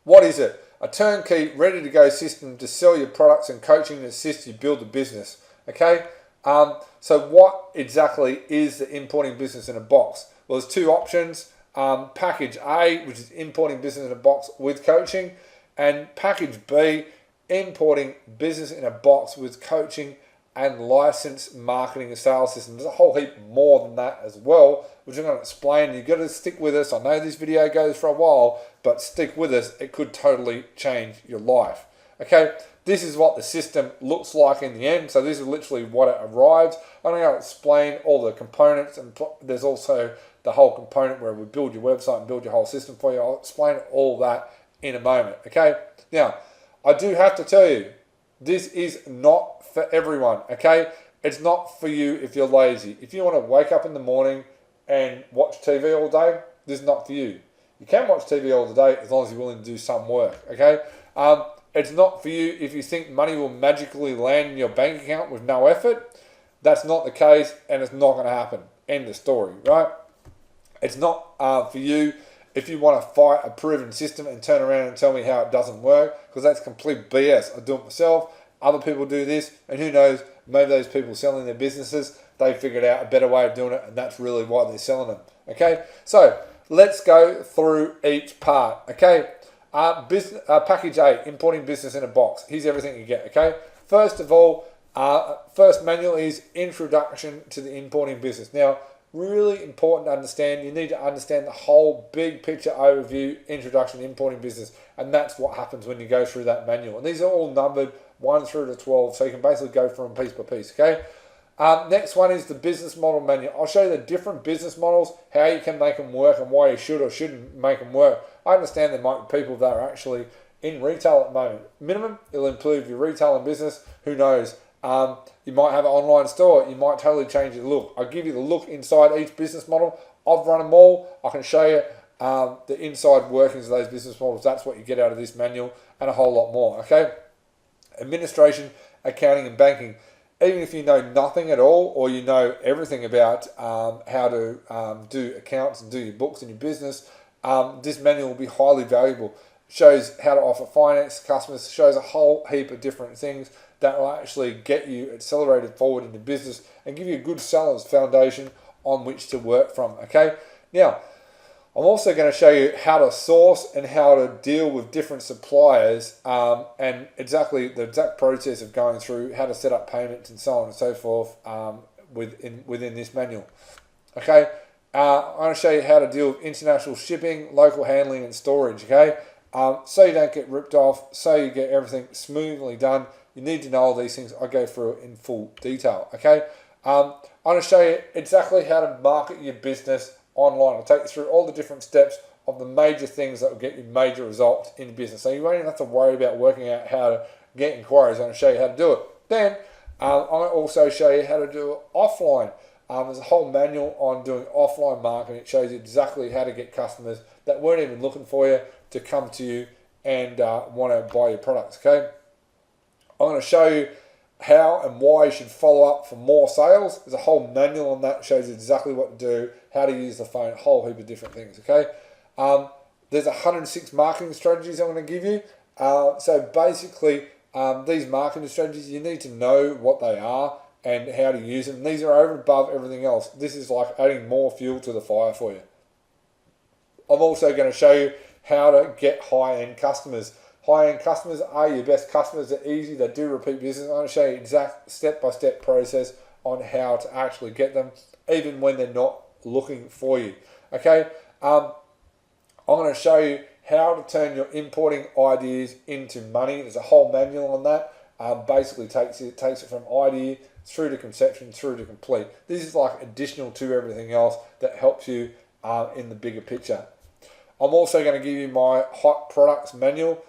What is it? A turnkey, ready-to-go system to sell your products and coaching and assist you build a business, okay? So what exactly is the importing business in a box? Well, there's two options. Package A, which is importing business in a box with coaching, and package B, importing business in a box with coaching and licensed marketing and sales systems. There's a whole heap more than that as well, which I'm going to explain. You've got to stick with us. I know this video goes for a while, but stick with us. It could totally change your life. Okay, this is what the system looks like in the end. So this is literally what it arrives. I'm going to explain all the components, and there's also the whole component where we build your website and build your whole system for you. I'll explain all that in a moment. Okay, now I do have to tell you, this is not for everyone, okay? It's not for you if you're lazy. If you want to wake up in the morning and watch TV all day, this is not for you. You can watch TV all day as long as you're willing to do some work, okay? It's not for you if you think money will magically land in your bank account with no effort. That's not the case, and it's not going to happen. End of story, right? It's not for you if you want to fight a proven system and turn around and tell me how it doesn't work, because that's complete BS. I do it myself. Other people do this, and who knows, maybe those people selling their businesses, they figured out a better way of doing it, and that's really why they're selling them. Okay, so let's go through each part. Okay, package A, importing business in a box. Here's everything you get. Okay, first of all, first manual is introduction to the importing business. Now, really important to understand. You need to understand the whole big picture overview, introduction to importing business, and that's what happens when you go through that manual. And these are all numbered 1 through to 12, so you can basically go through them piece by piece, okay? Next one is the business model manual. I'll show you the different business models, how you can make them work, and why you should or shouldn't make them work. I understand there might be people that are actually in retail at the moment. Minimum, it'll improve your retail and business. Who knows? You might have an online store. You might totally change your look. I'll give you the look inside each business model. I've run them all. I can show you the inside workings of those business models. That's what you get out of this manual, and a whole lot more, okay? Administration, accounting, and banking. Even if you know nothing at all, or you know everything about how to do accounts and do your books and your business, this manual will be highly valuable. Shows how to offer finance to customers, shows a whole heap of different things that will actually get you accelerated forward into business and give you a good seller's foundation on which to work from, okay? Now, I'm also going to show you how to source and how to deal with different suppliers and exactly the exact process of going through how to set up payments and so on and so forth within this manual. Okay, I'm going to show you how to deal with international shipping, local handling and storage, okay? So you don't get ripped off, so you get everything smoothly done. You need to know all these things. I go through it in full detail, okay? I'm going to show you exactly how to market your business online. I'll take you through all the different steps of the major things that will get you major results in business. So you won't even have to worry about working out how to get inquiries. I'm going to show you how to do it. Then I'm going to also show you how to do it offline. There's a whole manual on doing offline marketing. It shows you exactly how to get customers that weren't even looking for you to come to you and want to buy your products, okay? I'm going to show you how and why you should follow up for more sales. There's a whole manual on that, shows you exactly what to do, how to use the phone, a whole heap of different things, okay? There's 106 marketing strategies I'm going to give you. So basically, these marketing strategies, you need to know what they are and how to use them. These are over and above everything else. This is like adding more fuel to the fire for you. I'm also going to show you how to get high-end customers. High-end customers are your best customers. They're easy. They do repeat business. I'm going to show you exact step-by-step process on how to actually get them, even when they're not looking for you. Okay. I'm going to show you how to turn your importing ideas into money. There's a whole manual on that. Basically takes it from idea through to conception, through to complete. This is like additional to everything else that helps you in the bigger picture. I'm also going to give you my hot products manual.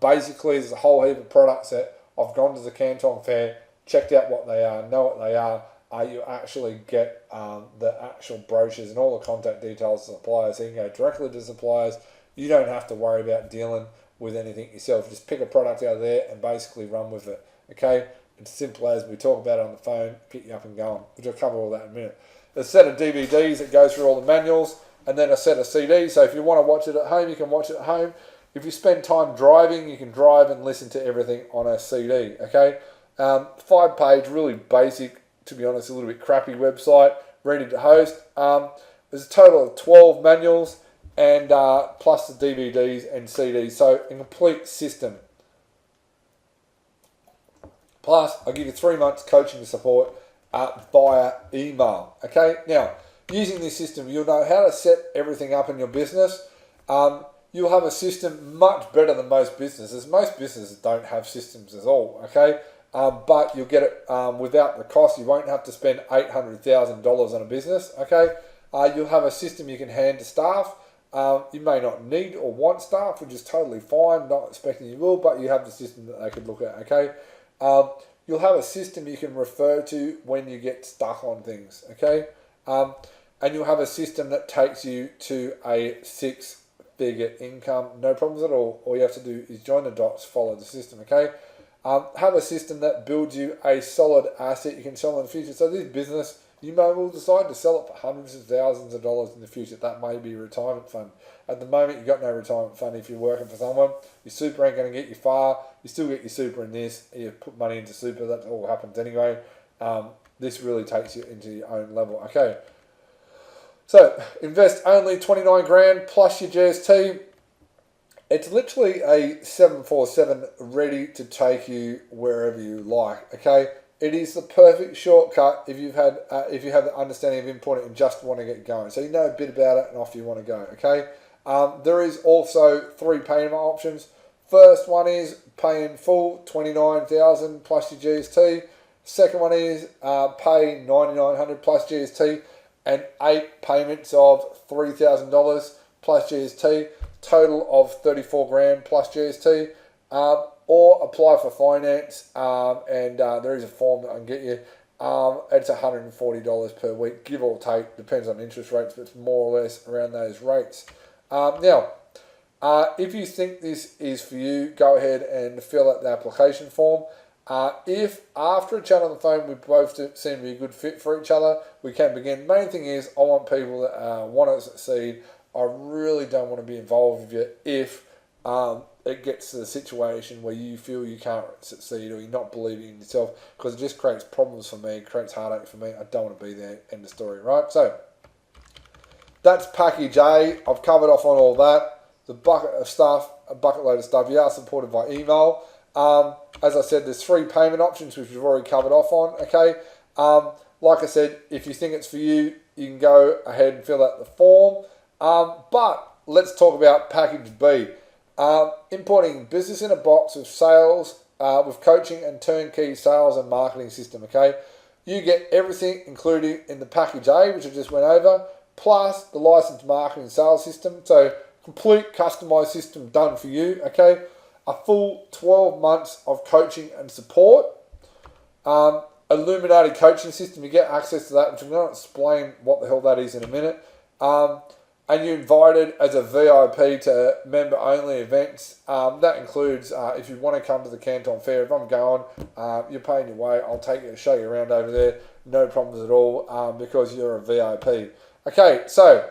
Basically, there's a whole heap of products that I've gone to the Canton Fair, checked out what they are, know what they are. You actually get the actual brochures and all the contact details of suppliers, so you can go directly to suppliers. You don't have to worry about dealing with anything yourself. Just pick a product out of there and basically run with it. Okay, it's simple as we talk about it on the phone, get you up and going, which I'll cover all that in a minute. There's a set of DVDs that goes through all the manuals, and then a set of CDs. So if you want to watch it at home, you can watch it at home. If you spend time driving, you can drive and listen to everything on a CD. Okay, 5-page, really basic, to be honest, a little bit crappy website, ready to host. There's a total of 12 manuals and plus the DVDs and CDs, so a complete system. Plus, I'll give you 3 months coaching support via email. Okay, now, using this system, you'll know how to set everything up in your business. You'll have a system much better than most businesses. Most businesses don't have systems at all, okay? But you'll get it without the cost. You won't have to spend $800,000 on a business, okay? You'll have a system you can hand to staff. You may not need or want staff, which is totally fine. Not expecting you will, but you have the system that they could look at, okay? You'll have a system you can refer to when you get stuck on things, okay? And you'll have a system that takes you to a 6-figure income. No problems at all. All you have to do is join the dots, follow the system, okay? Have a system that builds you a solid asset you can sell in the future. So this business, you may well decide to sell it for hundreds of thousands of dollars in the future. That may be a retirement fund. At the moment, you've got no retirement fund if you're working for someone. Your super ain't going to get you far. You still get your super in this. You put money into super. That all happens anyway. This really takes you into your own level. Okay. So, invest only 29 grand plus your GST. It's literally a 747 ready to take you wherever you like, okay? It is the perfect shortcut if you have the understanding of importing and just want to get going. So you know a bit about it and off you want to go, okay? There is also 3 payment options. First one is pay in full, $29,000 plus your GST. Second one is pay $9,900 plus GST, and 8 payments of $3,000 plus GST. Total of 34 grand plus GST, or apply for finance, and there is a form that I can get you. It's $140 per week, give or take, depends on interest rates, but it's more or less around those rates. Now, if you think this is for you, go ahead and fill out the application form. If after a chat on the phone we both seem to be a good fit for each other, we can begin. Main thing is I want people that want to succeed. I really don't want to be involved with you if it gets to the situation where you feel you can't succeed or you're not believing in yourself, because it just creates problems for me, it creates heartache for me. I don't want to be there. End of story, right? So that's package A. I've covered off on all that. The bucket load of stuff. You are supported by email. As I said, there's 3 payment options which we've already covered off on. Okay. Like I said, if you think it's for you, you can go ahead and fill out the form. But let's talk about package B. Importing business in a box with sales, with coaching and turnkey sales and marketing system. Okay. You get everything included in the package A, which I just went over, plus the licensed marketing sales system. So complete customized system done for you. Okay. A full 12 months of coaching and support. Illuminated Coaching system, you get access to that, which I'm going to explain what the hell that is in a minute. And you're invited as a VIP to member-only events. That includes, if you want to come to the Canton Fair, if I'm going, you're paying your way, I'll take you and show you around over there. No problems at all, because you're a VIP. Okay, so,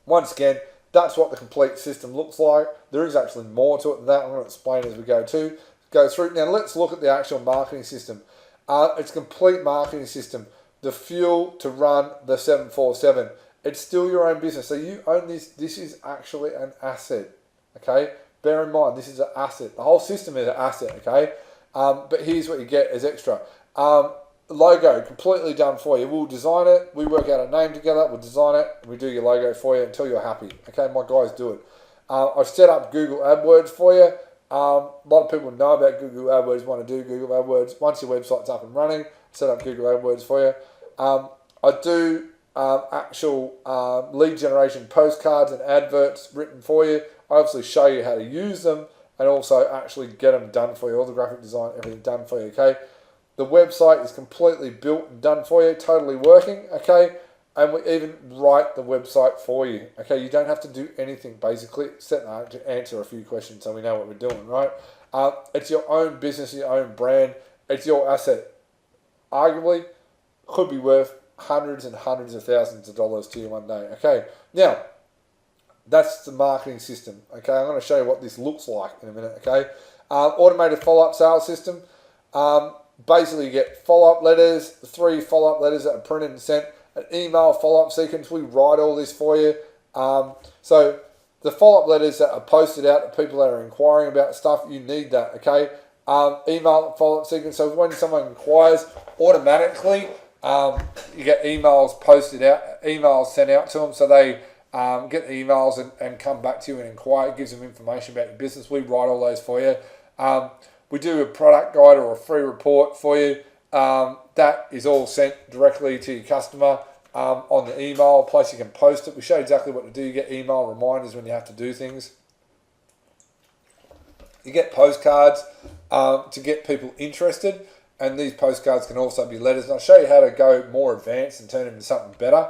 once again, that's what the complete system looks like. There is actually more to it than that. I'm going to explain as we go through. Now, let's look at the actual marketing system. It's a complete marketing system. The fuel to run the 747. It's still your own business. So you own this. This is actually an asset. Okay? Bear in mind, this is an asset. The whole system is an asset. Okay? But here's what you get as extra. Logo, completely done for you. We'll design it. We work out a name together. We'll design it. We do your logo for you until you're happy. Okay? My guys do it. I've set up Google AdWords for you. A lot of people know about Google AdWords, want to do Google AdWords. Once your website's up and running, set up Google AdWords for you. I do actual lead generation postcards and adverts written for you. I obviously show you how to use them and also actually get them done for you, all the graphic design, everything done for you, okay? The website is completely built and done for you, totally working, okay? And we even write the website for you, okay? You don't have to do anything, basically, except to answer a few questions so we know what we're doing, right? It's your own business, your own brand. It's your asset. Arguably, could be worth hundreds and hundreds of thousands of dollars to you one day, okay? Now, that's the marketing system, okay? I'm going to show you what this looks like in a minute, okay? Automated follow-up sales system. Basically, you get follow-up letters, 3 follow-up letters that are printed and sent, an email follow-up sequence. We write all this for you. So the follow-up letters that are posted out to people that are inquiring about stuff, you need that, okay? Email follow-up sequence. So when someone inquires, automatically you get emails posted out, emails sent out to them, so they get the emails and come back to you and inquire. It gives them information about your business. We write all those for you. We do a product guide or a free report for you. That is all sent directly to your customer on the email. Plus you can post it. We show exactly what to do. You get email reminders when you have to do things. You get postcards to get people interested. And these postcards can also be letters. And I'll show you how to go more advanced and turn them into something better.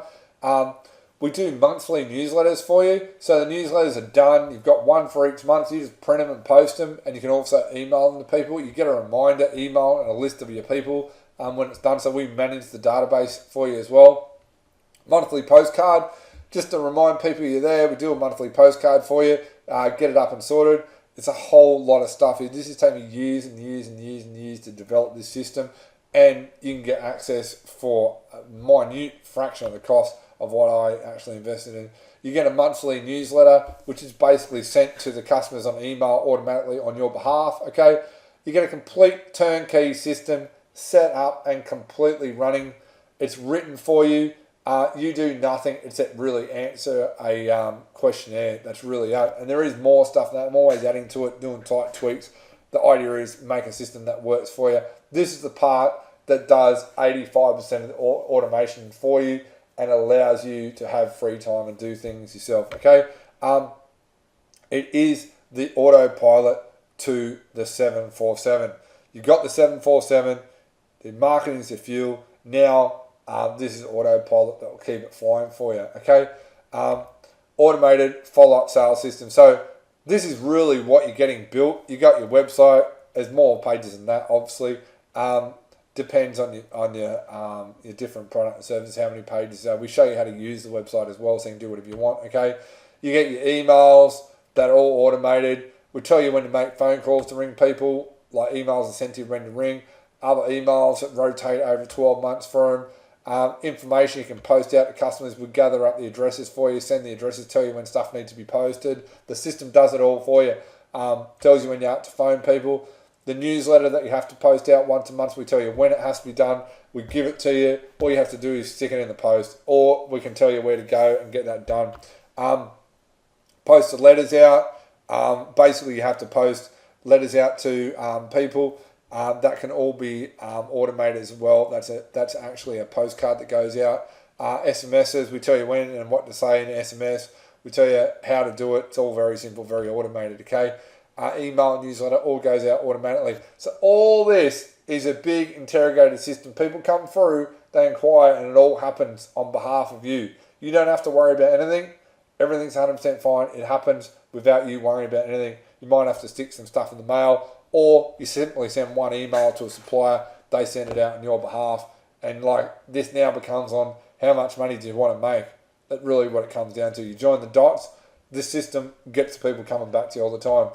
We do monthly newsletters for you. So the newsletters are done. You've got one for each month. You just print them and post them. And you can also email them to people. You get a reminder email and a list of your people when it's done. So we manage the database for you as well. Monthly postcard, just to remind people you're there. We do a monthly postcard for you. Get it up and sorted. It's a whole lot of stuff. This has taken me years and years and years and years to develop this system. And you can get access for a minute fraction of the cost of what I actually invested in. You get a monthly newsletter, which is basically sent to the customers on email automatically on your behalf, okay? You get a complete turnkey system set up and completely running. It's written for you. You do nothing except really answer a questionnaire. That's really it. And there is more stuff that I'm always adding to it, doing tight tweaks. The idea is make a system that works for you. This is the part that does 85% of the automation for you and allows you to have free time and do things yourself, okay? It is the autopilot to the 747. You've got the 747, the marketing is the fuel. Now, this is autopilot that will keep it flying for you, okay? Automated follow-up sales system. So this is really what you're getting built. You got your website. There's more pages than that, obviously. Depends on your different product and services, how many pages. We show you how to use the website as well, so you can do whatever you want, okay? You get your emails that are all automated. We tell you when to make phone calls to ring people, like emails are sent to you when to ring. Other emails that rotate over 12 months for them. Information you can post out to customers. We gather up the addresses for you, send the addresses, tell you when stuff needs to be posted. The system does it all for you. Tells you when you're out to phone people. The newsletter that you have to post out once a month, we tell you when it has to be done. We give it to you. All you have to do is stick it in the post, or we can tell you where to go and get that done. Post the letters out. Basically, you have to post letters out to people. That can all be automated as well. That's actually a postcard that goes out. SMSs, we tell you when and what to say in the SMS. We tell you how to do it. It's all very simple, very automated, okay? Email, newsletter, all goes out automatically. So all this is a big interrogated system. People come through, they inquire, and it all happens on behalf of you. You don't have to worry about anything. Everything's 100% fine. It happens without you worrying about anything. You might have to stick some stuff in the mail, or you simply send one email to a supplier, they send it out on your behalf, and like this now becomes on how much money do you want to make. That's really what it comes down to. You join the dots, this system gets people coming back to you all the time.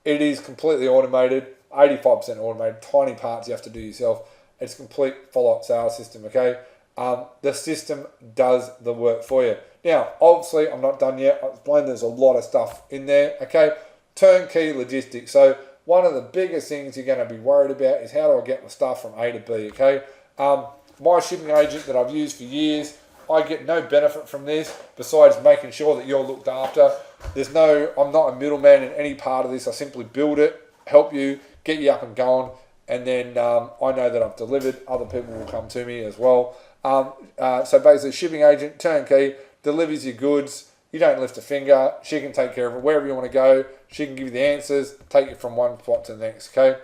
It is completely automated, 85% automated, tiny parts you have to do yourself. It's a complete follow-up sales system, okay? The system does the work for you. Now, obviously, I'm not done yet. I've explained there's a lot of stuff in there, okay? Turnkey logistics. So one of the biggest things you're going to be worried about is how do I get my stuff from A to B, okay? My shipping agent that I've used for years, I get no benefit from this besides making sure that you're looked after. I'm not a middleman in any part of this. I simply build it, help you, get you up and going, and then I know that I've delivered. Other people will come to me as well. So basically, shipping agent, turnkey, delivers your goods. You don't lift a finger. She can take care of it wherever you want to go. She can give you the answers, take you from one spot to the next, okay?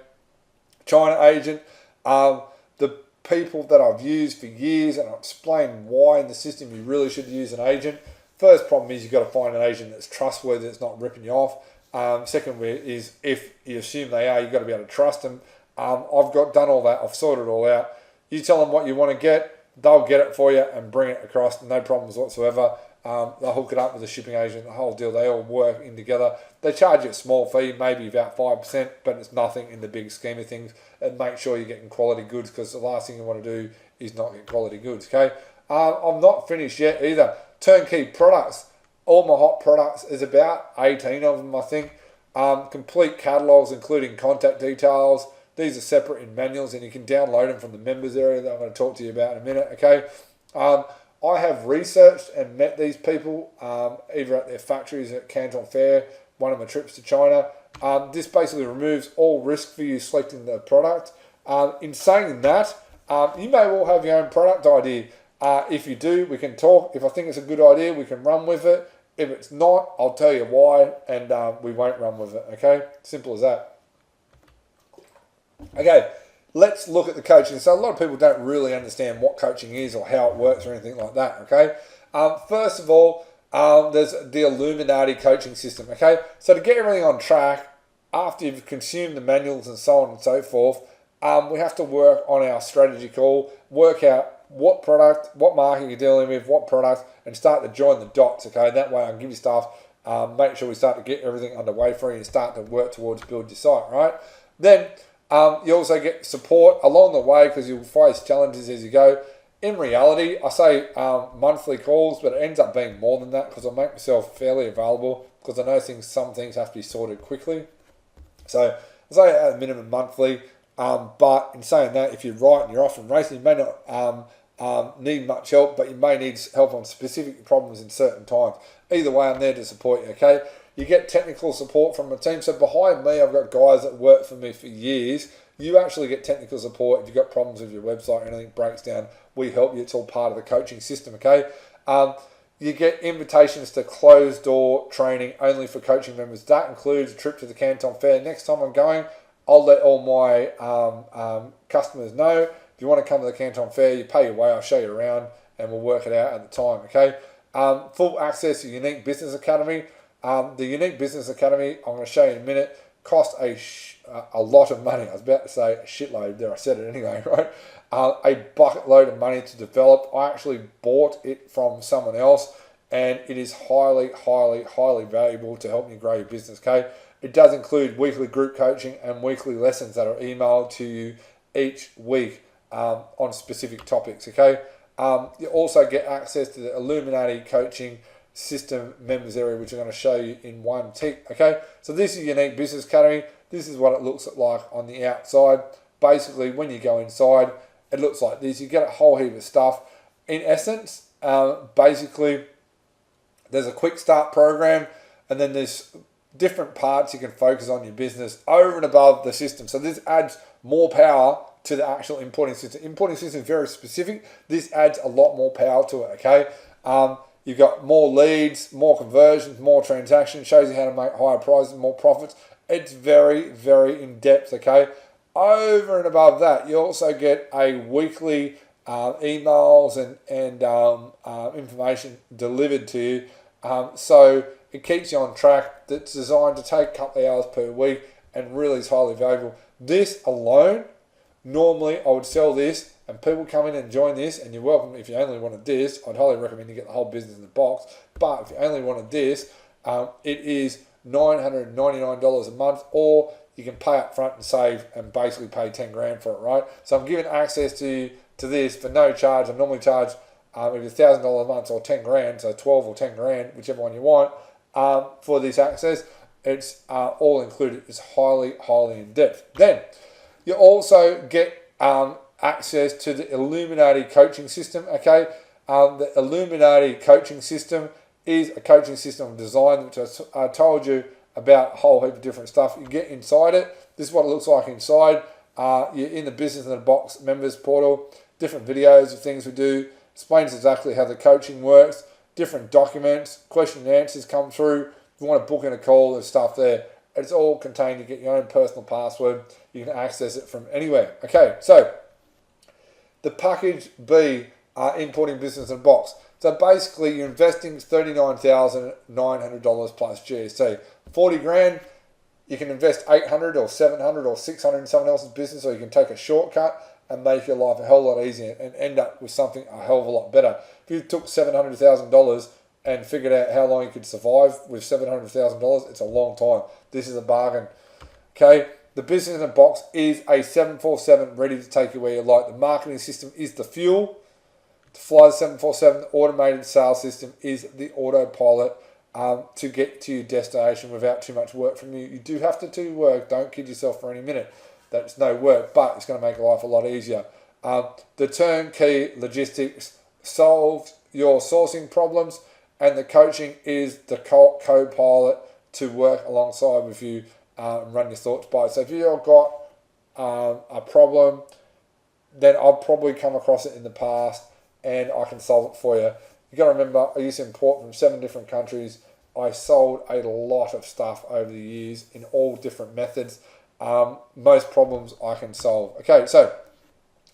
China agent, the people that I've used for years, and I'll explain why in the system you really should use an agent. First problem is you've got to find an agent that's trustworthy, that's not ripping you off. Second is if you assume they are, you've got to be able to trust them. I've done all that. I've sorted it all out. You tell them what you want to get, they'll get it for you and bring it across, no problems whatsoever. They'll hook it up with a shipping agent, the whole deal. They all work in together. They charge you a small fee, maybe about 5%, but it's nothing in the big scheme of things. And make sure you're getting quality goods, because the last thing you want to do is not get quality goods, okay? I'm not finished yet either. Turnkey products. All my hot products, is about 18 of them, I think. Complete catalogs, including contact details. These are separate in manuals, and you can download them from the members area that I'm going to talk to you about in a minute, okay? I have researched and met these people, either at their factories at Canton Fair, one of my trips to China. This basically removes all risk for you selecting the product. In saying that, you may well have your own product idea. If you do, we can talk. If I think it's a good idea, we can run with it. If it's not, I'll tell you why, and we won't run with it, okay? Simple as that. Okay, let's look at the coaching. So a lot of people don't really understand what coaching is or how it works or anything like that, okay? First of all, there's the Illuminated Coaching system, okay? So to get everything on track, after you've consumed the manuals and so on and so forth, we have to work on our strategy call, work out what product, what market you're dealing with, what product, and start to join the dots, okay? That way I can give you stuff, make sure we start to get everything underway for you and start to work towards build your site, right? Then you also get support along the way, because you'll face challenges as you go. In reality, I say monthly calls, but it ends up being more than that, because I make myself fairly available, because I know some things have to be sorted quickly. So I say at a minimum monthly, but in saying that, if you're right and you're off and racing, you may not need much help, but you may need help on specific problems in certain times. Either way, I'm there to support you, okay? You get technical support from my team. So behind me, I've got guys that work for me for years. You actually get technical support if you've got problems with your website or anything breaks down. We help you. It's all part of the coaching system, okay? You get invitations to closed door training only for coaching members. That includes a trip to the Canton Fair. Next time I'm going, I'll let all my customers know. If you want to come to the Canton Fair, you pay your way. I'll show you around and we'll work it out at the time, okay? Full access to Unique Business Academy. The Unique Business Academy, I'm going to show you in a minute, cost a lot of money. I was about to say a shitload there. I said it anyway, right? A bucket load of money to develop. I actually bought it from someone else, and it is highly, highly, highly valuable to help you grow your business, okay? It does include weekly group coaching and weekly lessons that are emailed to you each week on specific topics, okay? You also get access to the Illuminated Coaching system members area, which I'm going to show you in one tick, okay? So this is Unique Business Academy. This is what it looks like on the outside. Basically, when you go inside, it looks like this. You get a whole heap of stuff. In essence, basically, there's a quick start program, and then there's different parts you can focus on your business over and above the system. So this adds more power to the actual importing system. Importing system is very specific. This adds a lot more power to it, okay? You've got more leads, more conversions, more transactions, shows you how to make higher prices, more profits. It's very, very in-depth, okay? Over and above that, you also get a weekly emails and information delivered to you. So it keeps you on track. It's designed to take a couple of hours per week and really is highly valuable. This alone, normally I would sell this and people come in and join this, and you're welcome. If you only wanted this, I'd highly recommend you get the whole business in the box. But if you only wanted this, it is $999 a month, or you can pay up front and save and basically pay 10 grand for it, right? So I'm giving access to this for no charge. I normally charge either $1,000 a month or 10 grand, so 12 or 10 grand, whichever one you want, for this access. It's all included. It's highly, highly in depth. Then you also get access to the Illuminated Coaching system, okay? The Illuminated Coaching system is a coaching system design, which I told you about a whole heap of different stuff. You get inside it. This is what it looks like inside. You're in the Business in the Box members portal. different videos of things we do, explains exactly how the coaching works, different documents, question and answers come through. If you want to book in a call, there's stuff there. It's all contained. You get your own personal password. You can access it from anywhere. Okay, so the package B, importing business in a box. So basically, you're investing $39,900 plus GST. 40 grand, you can invest 800 or 700 or 600 in someone else's business, or you can take a shortcut and make your life a hell of a lot easier and end up with something a hell of a lot better. If you took $700,000 and figured out how long you could survive with $700,000, it's a long time. This is a bargain. Okay, the business in a box is a 747 ready to take you where you like. The marketing system is the fuel to fly the 747. The automated sales system is the autopilot to get to your destination without too much work from you. You do have to do work. Don't kid yourself for any minute. That's no work, but it's going to make life a lot easier. The turnkey logistics solves your sourcing problems, and the coaching is the co-pilot to work alongside with you and run your thoughts by. So if you've got a problem, then I've probably come across it in the past and I can solve it for you. You've got to remember, I used to import from 7 different countries. I sold a lot of stuff over the years in all different methods. Most problems I can solve. Okay, so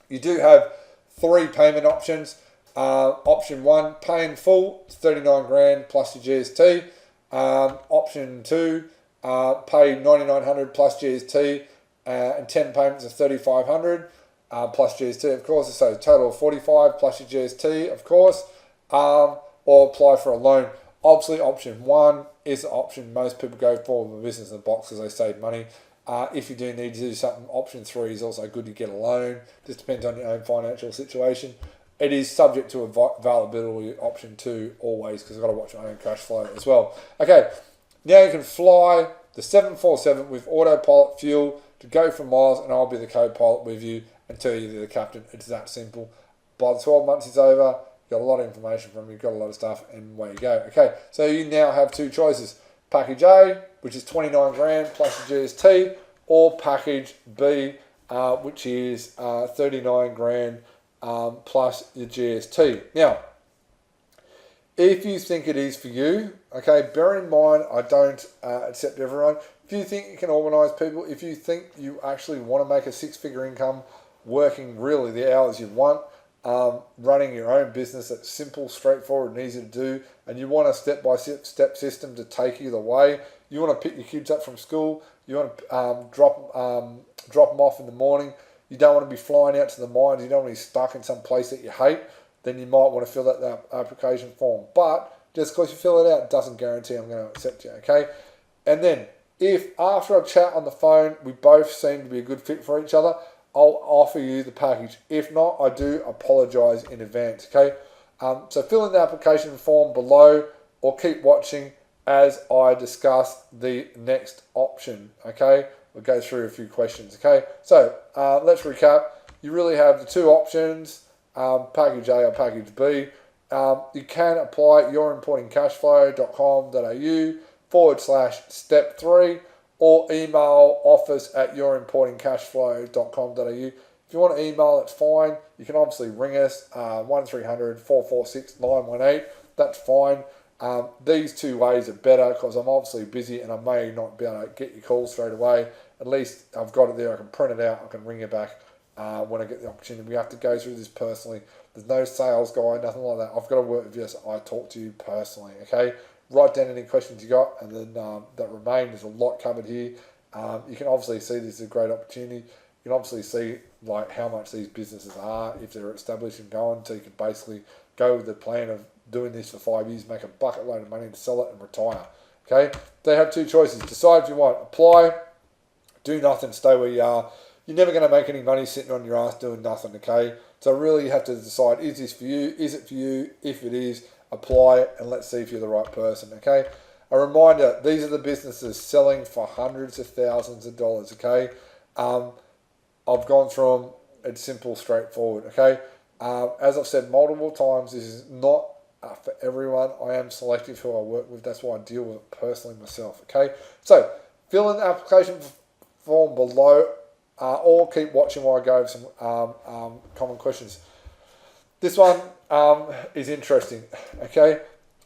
you do have 3 payment options. Option 1, pay in full, it's 39 grand plus your GST. Option 2, pay 9,900 plus GST and 10 payments of 3,500 plus GST, of course. So total of 45 plus your GST, of course. Or apply for a loan. Obviously, option 1 is the option most people go for with a business in the box because they save money. If you do need to do something, option 3 is also good to get a loan. This depends on your own financial situation. It is subject to availability option 2 always, because I've got to watch my own cash flow as well. Okay, now you can fly the 747 with autopilot fuel to go for miles, and I'll be the co-pilot with you until you're the captain. It's that simple. By the 12 months is over, you've got a lot of information from me, you've got a lot of stuff, and away you go. Okay, so you now have 2 choices. Package A, which is 29 grand plus your GST, or package B, which is 39 grand plus your GST. Now, if you think it is for you, okay, bear in mind, I don't accept everyone. If you think you can organise people, if you think you actually want to make a 6-figure income working really the hours you want, running your own business that's simple, straightforward and easy to do, and you want a step-by-step system to take you the way, you want to pick your kids up from school, you want to drop them off in the morning, you don't want to be flying out to the mines, you don't want to be stuck in some place that you hate, then you might want to fill out that application form. But just because you fill it out doesn't guarantee I'm going to accept you, okay? And then, if after a chat on the phone, we both seem to be a good fit for each other, I'll offer you the package. If not, I do apologise in advance, okay? So fill in the application form below, or keep watching as I discuss the next option, okay? We'll go through a few questions, okay? So let's recap. You really have the 2 options, package A or package B. You can apply at yourimportingcashflow.com.au/step 3, or email office@yourimportingcashflow.com.au. If you want to email, that's fine. You can obviously ring us, 1300 446 918. That's fine. These 2 ways are better because I'm obviously busy and I may not be able to get your call straight away. At least I've got it there. I can print it out. I can ring you back when I get the opportunity. We have to go through this personally. There's no sales guy, nothing like that. I've got to work with you, so I talk to you personally, okay? Write down any questions you got, and then that remain. There's a lot covered here. You can obviously see this is a great opportunity. You can obviously see like how much these businesses are if they're established and going. So you can basically go with the plan of doing this for 5 years, make a bucket load of money to sell it and retire. Okay, they have 2 choices. Decide if you want. Apply, do nothing, stay where you are. You're never going to make any money sitting on your ass doing nothing. Okay, so really you have to decide: is this for you? Is it for you? If it is, apply and let's see if you're the right person, okay? A reminder, these are the businesses selling for hundreds of thousands of dollars, okay? I've gone through them. It's simple, straightforward, okay? As I've said multiple times, this is not for everyone. I am selective who I work with. That's why I deal with it personally myself, okay? So, fill in the application form below or keep watching while I go over some common questions. This one is interesting. Okay,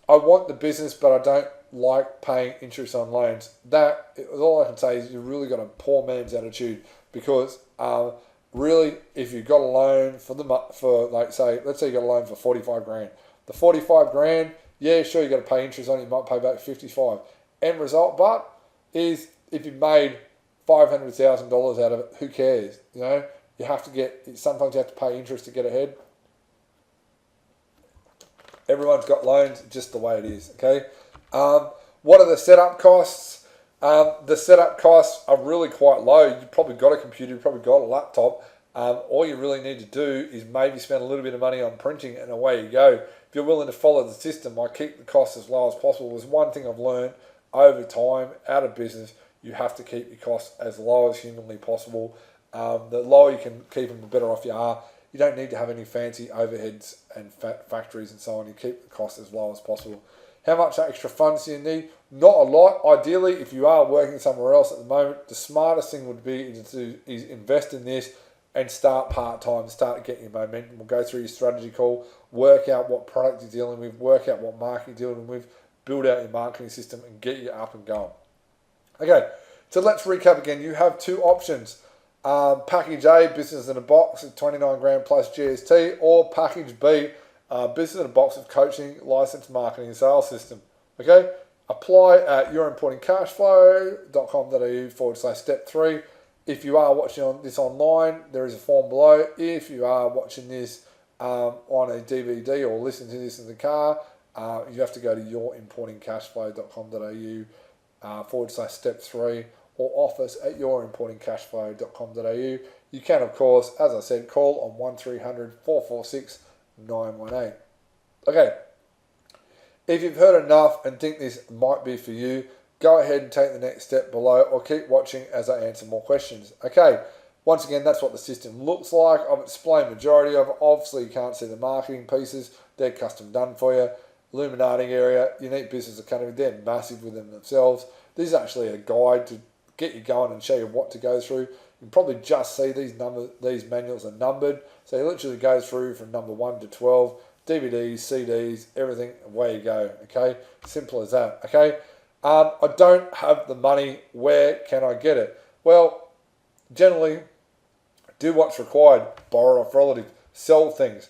I want the business, but I don't like paying interest on loans. That all I can say is you really got a poor man's attitude, because really, if you've got a loan for like say, let's say you got a loan for 45 grand, the 45 grand, yeah, sure, you got to pay interest on it. You might pay back 55. End result, but is if you made $500,000 out of it, who cares? You know, you have to sometimes you have to pay interest to get ahead. Everyone's got loans, just the way it is. Okay. What are the setup costs? The setup costs are really quite low. You've probably got a computer, you've probably got a laptop. All you really need to do is maybe spend a little bit of money on printing, and away you go. If you're willing to follow the system, I keep the costs as low as possible. There's one thing I've learned over time out of business: you have to keep your costs as low as humanly possible. The lower you can keep them, the better off you are. You don't need to have any fancy overheads and factories and so on. You keep the costs as low as possible. How much extra funds do you need? Not a lot. Ideally, if you are working somewhere else at the moment, the smartest thing would be is invest in this and start part-time, start getting your momentum. We'll go through your strategy call, work out what product you're dealing with, work out what market you're dealing with, build out your marketing system and get you up and going. Okay, so let's recap again. You have two options. Package A, business in a box at 29 grand plus GST, or package B, business in a box of coaching, license, marketing and sales system. Okay, apply at yourimportingcashflow.com.au/step 3. If you are watching this online, there is a form below. If you are watching this on a DVD or listening to this in the car, you have to go to yourimportingcashflow.com.au/step 3 or office at yourimportingcashflow.com.au. You can, of course, as I said, call on 1300 446 918. Okay, if you've heard enough and think this might be for you, go ahead and take the next step below or keep watching as I answer more questions. Okay, once again, that's what the system looks like. I've explained majority of it. Obviously, you can't see the marketing pieces. They're custom done for you. Illuminating area, Unique Business Academy, they're massive within themselves. This is actually a guide to get you going and show you what to go through. You can probably just see these manuals are numbered. So you literally go through from number 1 to 12, DVDs, CDs, everything, away you go. Okay, simple as that. Okay, I don't have the money. Where can I get it? Well, generally, do what's required. Borrow off relatives, sell things,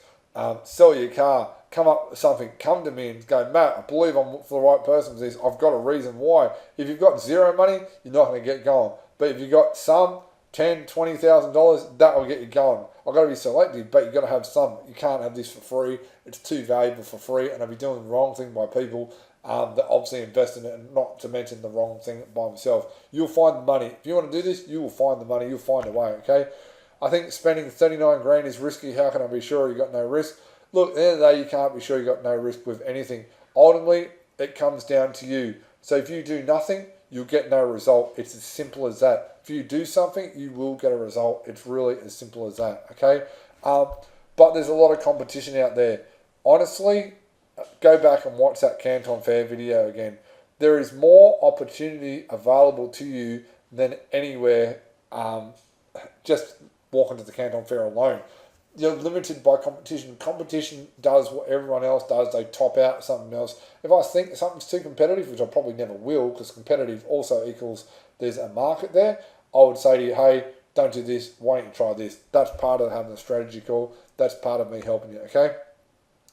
sell your car, come up with something, come to me and go, Matt, I believe I'm for the right person for this. I've got a reason why. If you've got zero money, you're not going to get going. But if you've got some, $10,000, $20,000, that will get you going. I've got to be selective, but you've got to have some. You can't have this for free. It's too valuable for free, and I'll be doing the wrong thing by people that obviously invest in it, and not to mention the wrong thing by themselves. You'll find the money. If you want to do this, you will find the money. You'll find a way, okay? I think spending 39 grand is risky. How can I be sure you've got no risk? Look, at the end of the day, you can't be sure you've got no risk with anything. Ultimately, it comes down to you. So if you do nothing, you'll get no result. It's as simple as that. If you do something, you will get a result. It's really as simple as that, okay? But there's a lot of competition out there. Honestly, go back and watch that Canton Fair video again. There is more opportunity available to you than anywhere just walking to the Canton Fair alone. You're limited by competition. Competition does what everyone else does. They top out something else. If I think something's too competitive, which I probably never will, because competitive also equals there's a market there, I would say to you, hey, don't do this. Why don't you try this? That's part of having a strategy call. That's part of me helping you, okay?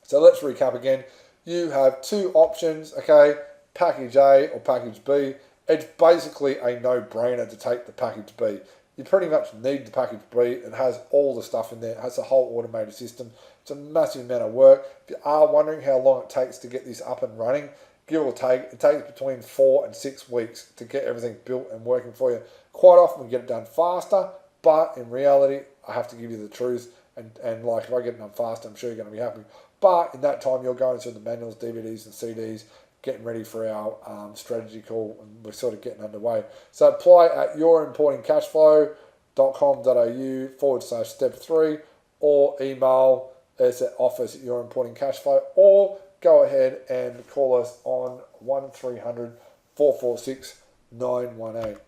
So let's recap again. You have two options, okay? Package A or package B. It's basically a no-brainer to take the package B. You pretty much need the package B. It has all the stuff in there. It has a whole automated system. It's a massive amount of work. If you are wondering how long it takes to get this up and running, give or take, it takes between 4 and 6 weeks to get everything built and working for you. Quite often we get it done faster, but in reality, I have to give you the truth. And like if I get it done faster, I'm sure you're going to be happy. But in that time, you're going through the manuals, DVDs and CDs, getting ready for our strategy call, and we're sort of getting underway. So apply at yourimportingcashflow.com.au/step 3 or email us at office at yourimportingcashflow, or go ahead and call us on 1300 446 918.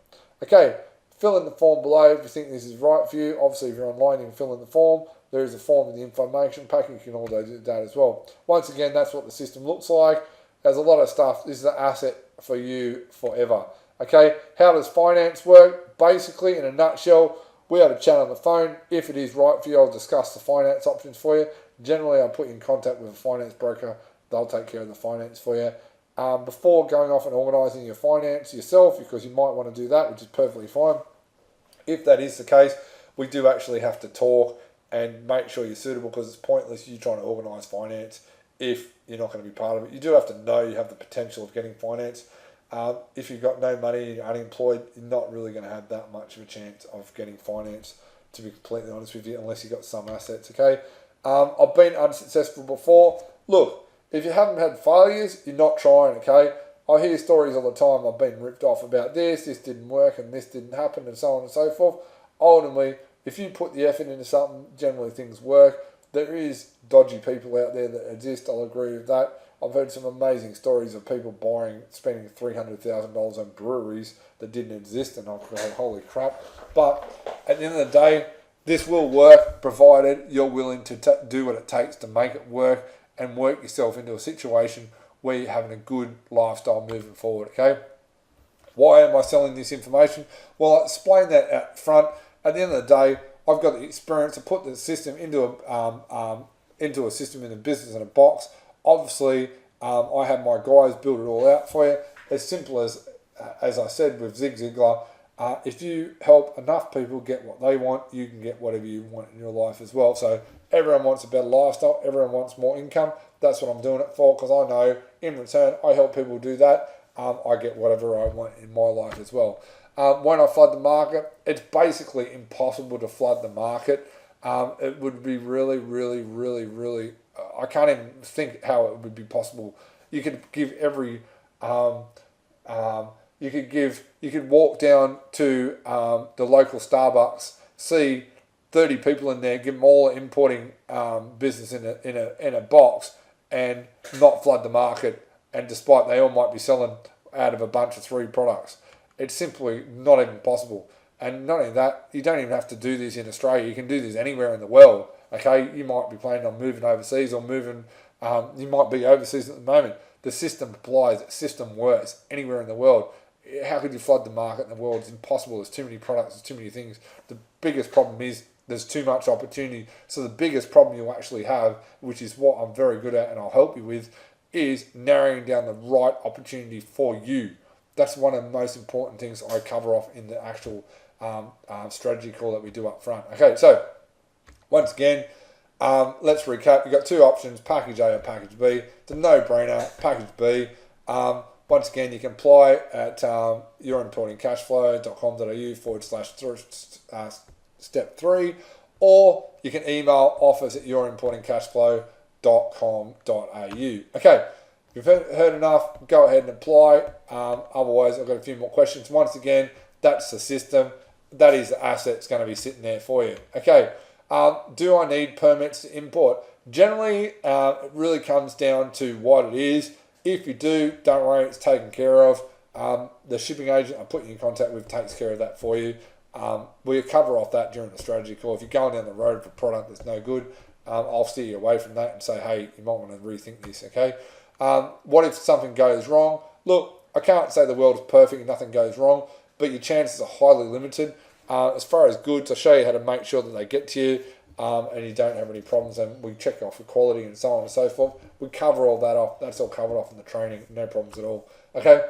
Okay, Fill in the form below if you think this is right for you. Obviously, if you're online, you can fill in the form. There is a form in the information pack. You can also do that as well. Once again, that's what the system looks like. There's a lot of stuff. This is an asset for you forever. Okay, how does finance work? Basically, in a nutshell, we have a chat on the phone. If it is right for you, I'll discuss the finance options for you. Generally, I'll put you in contact with a finance broker. They'll take care of the finance for you. Before going off and organising your finance yourself, because you might want to do that, which is perfectly fine. If that is the case, we do actually have to talk and make sure you're suitable, because it's pointless you trying to organise finance if you're not going to be part of it. You do have to know you have the potential of getting finance. If you've got no money and you're unemployed, you're not really going to have that much of a chance of getting finance, to be completely honest with you, unless you've got some assets, okay? I've been unsuccessful before. Look, if you haven't had failures, you're not trying, okay? I hear stories all the time. I've been ripped off about this didn't work, and this didn't happen, and so on and so forth. Ultimately, if you put the effort into something, generally things work. There is dodgy people out there that exist, I'll agree with that. I've heard some amazing stories of people spending $300,000 on breweries that didn't exist, and I've gone, holy crap. But at the end of the day, this will work, provided you're willing to do what it takes to make it work and work yourself into a situation where you're having a good lifestyle moving forward, okay? Why am I selling this information? Well, I'll explain that up front. At the end of the day, I've got the experience to put the system into a system in a business in a box. Obviously, I have my guys build it all out for you. As simple as I said with Zig Ziglar, if you help enough people get what they want, you can get whatever you want in your life as well. So everyone wants a better lifestyle. Everyone wants more income. That's what I'm doing it for, because I know in return, I help people do that. I get whatever I want in my life as well. When I flood the market, it's basically impossible to flood the market. It would be really, really, really, really, I can't even think how it would be possible. You could give every, you could walk down to the local Starbucks, see 30 people in there, give them all an importing business in a box, and not flood the market. And despite they all might be selling out of a bunch of 3 products, it's simply not even possible. And not only that, you don't even have to do this in Australia. You can do this anywhere in the world. Okay, you might be planning on moving overseas or moving. You might be overseas at the moment. The system applies. The system works anywhere in the world. How could you flood the market in the world? It's impossible. There's too many products. There's too many things. The biggest problem is there's too much opportunity. So the biggest problem you actually have, which is what I'm very good at and I'll help you with, is narrowing down the right opportunity for you. That's one of the most important things I cover off in the actual strategy call that we do up front. Okay, so once again, let's recap. You've got 2 options, package A or package B. It's a no-brainer, package B. Once again, you can apply at yourimportingcashflow.com.au/step 3, or you can email offers@yourimportingcashflow.com.au. Okay, if you've heard enough, go ahead and apply. Otherwise, I've got a few more questions. Once again, that's the system. That is the asset that's going to be sitting there for you. Okay, do I need permits to import? Generally, it really comes down to what it is. If you do, don't worry, it's taken care of. The shipping agent I put you in contact with takes care of that for you. We'll cover off that during the strategy call. If you're going down the road for a product that's no good, I'll steer you away from that and say, hey, you might want to rethink this, okay? What if something goes wrong? Look, I can't say the world is perfect and nothing goes wrong, but your chances are highly limited. As far as goods, I'll show you how to make sure that they get to you and you don't have any problems, and we check off the quality and so on and so forth. We cover all that off. That's all covered off in the training. No problems at all. Okay?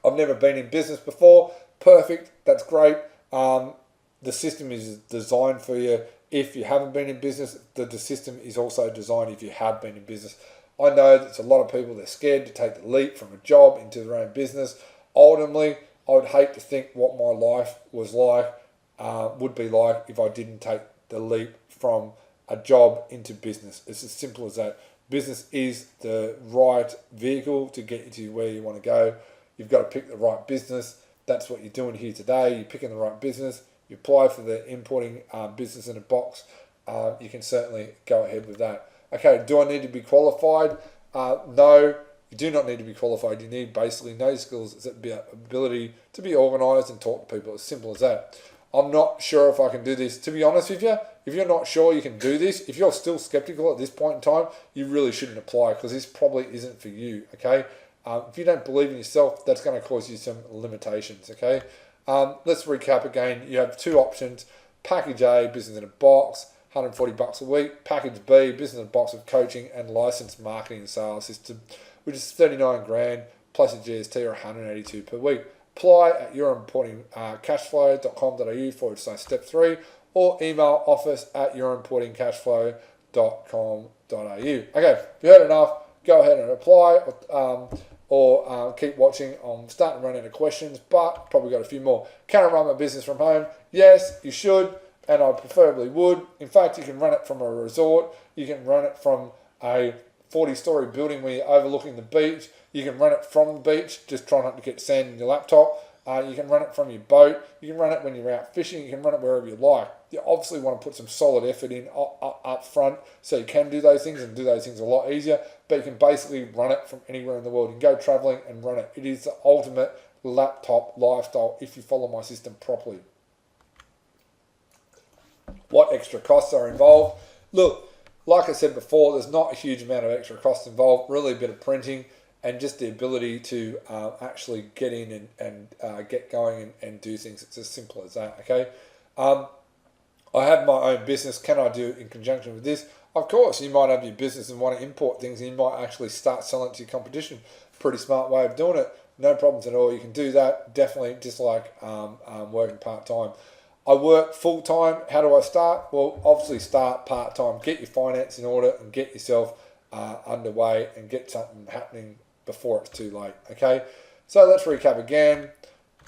I've never been in business before. Perfect. That's great. The system is designed for you if you haven't been in business. The system is also designed if you have been in business. I know that there's a lot of people that are scared to take the leap from a job into their own business. Ultimately, I would hate to think what my life was like, would be like if I didn't take the leap from a job into business. It's as simple as that. Business is the right vehicle to get you to where you want to go. You've got to pick the right business. That's what you're doing here today. You're picking the right business. You apply for the importing business in a box. You can certainly go ahead with that. Okay, do I need to be qualified? No. You do not need to be qualified. You need basically no skills. It's the ability to be organised and talk to people. As simple as that. I'm not sure if I can do this. To be honest with you, if you're not sure you can do this, if you're still skeptical at this point in time, you really shouldn't apply, because this probably isn't for you, okay? If you don't believe in yourself, that's going to cause you some limitations, okay? Let's recap again. You have two options. Package A, business in a box, $140 a week. Package B, business in a box with coaching and licensed marketing and sales system, which is 39 grand plus a GST, or 182 per week. Apply at yourimportingcashflow.com.au/step 3, or email office@yourimportingcashflow.com.au. Okay, if you heard enough, go ahead and apply, or keep watching. I'm starting to run out of questions, but probably got a few more. Can I run my business from home? Yes, you should, and I preferably would. In fact, you can run it from a resort. You can run it from a 40-story building where you're overlooking the beach. You can run it from the beach, just try not to get sand in your laptop. You can run it from your boat. You can run it when you're out fishing. You can run it wherever you like. You obviously want to put some solid effort in up front, so you can do those things and do those things a lot easier. But you can basically run it from anywhere in the world. You can go traveling and run it. It is the ultimate laptop lifestyle if you follow my system properly. What extra costs are involved? Look, like I said before, there's not a huge amount of extra costs involved. Really a bit of printing and just the ability to actually get in and get going and do things. It's as simple as that, okay? I have my own business. Can I do it in conjunction with this? Of course, you might have your business and want to import things, and you might actually start selling to your competition. Pretty smart way of doing it. No problems at all. You can do that, definitely, just like working part-time. I work full-time. How do I start? Well, obviously start part-time. Get your finance in order and get yourself underway and get something happening before it's too late, okay? So let's recap again.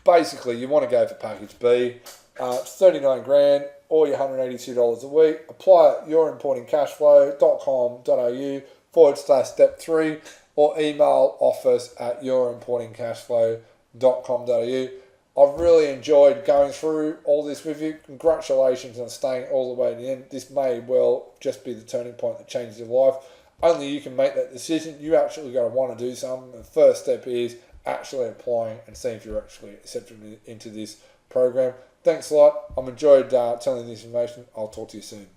Basically, you want to go for package B. It's 39 grand or your $182 a week. Apply at yourimportingcashflow.com.au/step 3, or email office@yourimportingcashflow.com.au. I've really enjoyed going through all this with you. Congratulations on staying all the way to the end. This may well just be the turning point that changes your life. Only you can make that decision. You actually got to want to do something. The first step is actually applying and seeing if you're actually accepted into this program. Thanks a lot. I've enjoyed telling you this information. I'll talk to you soon.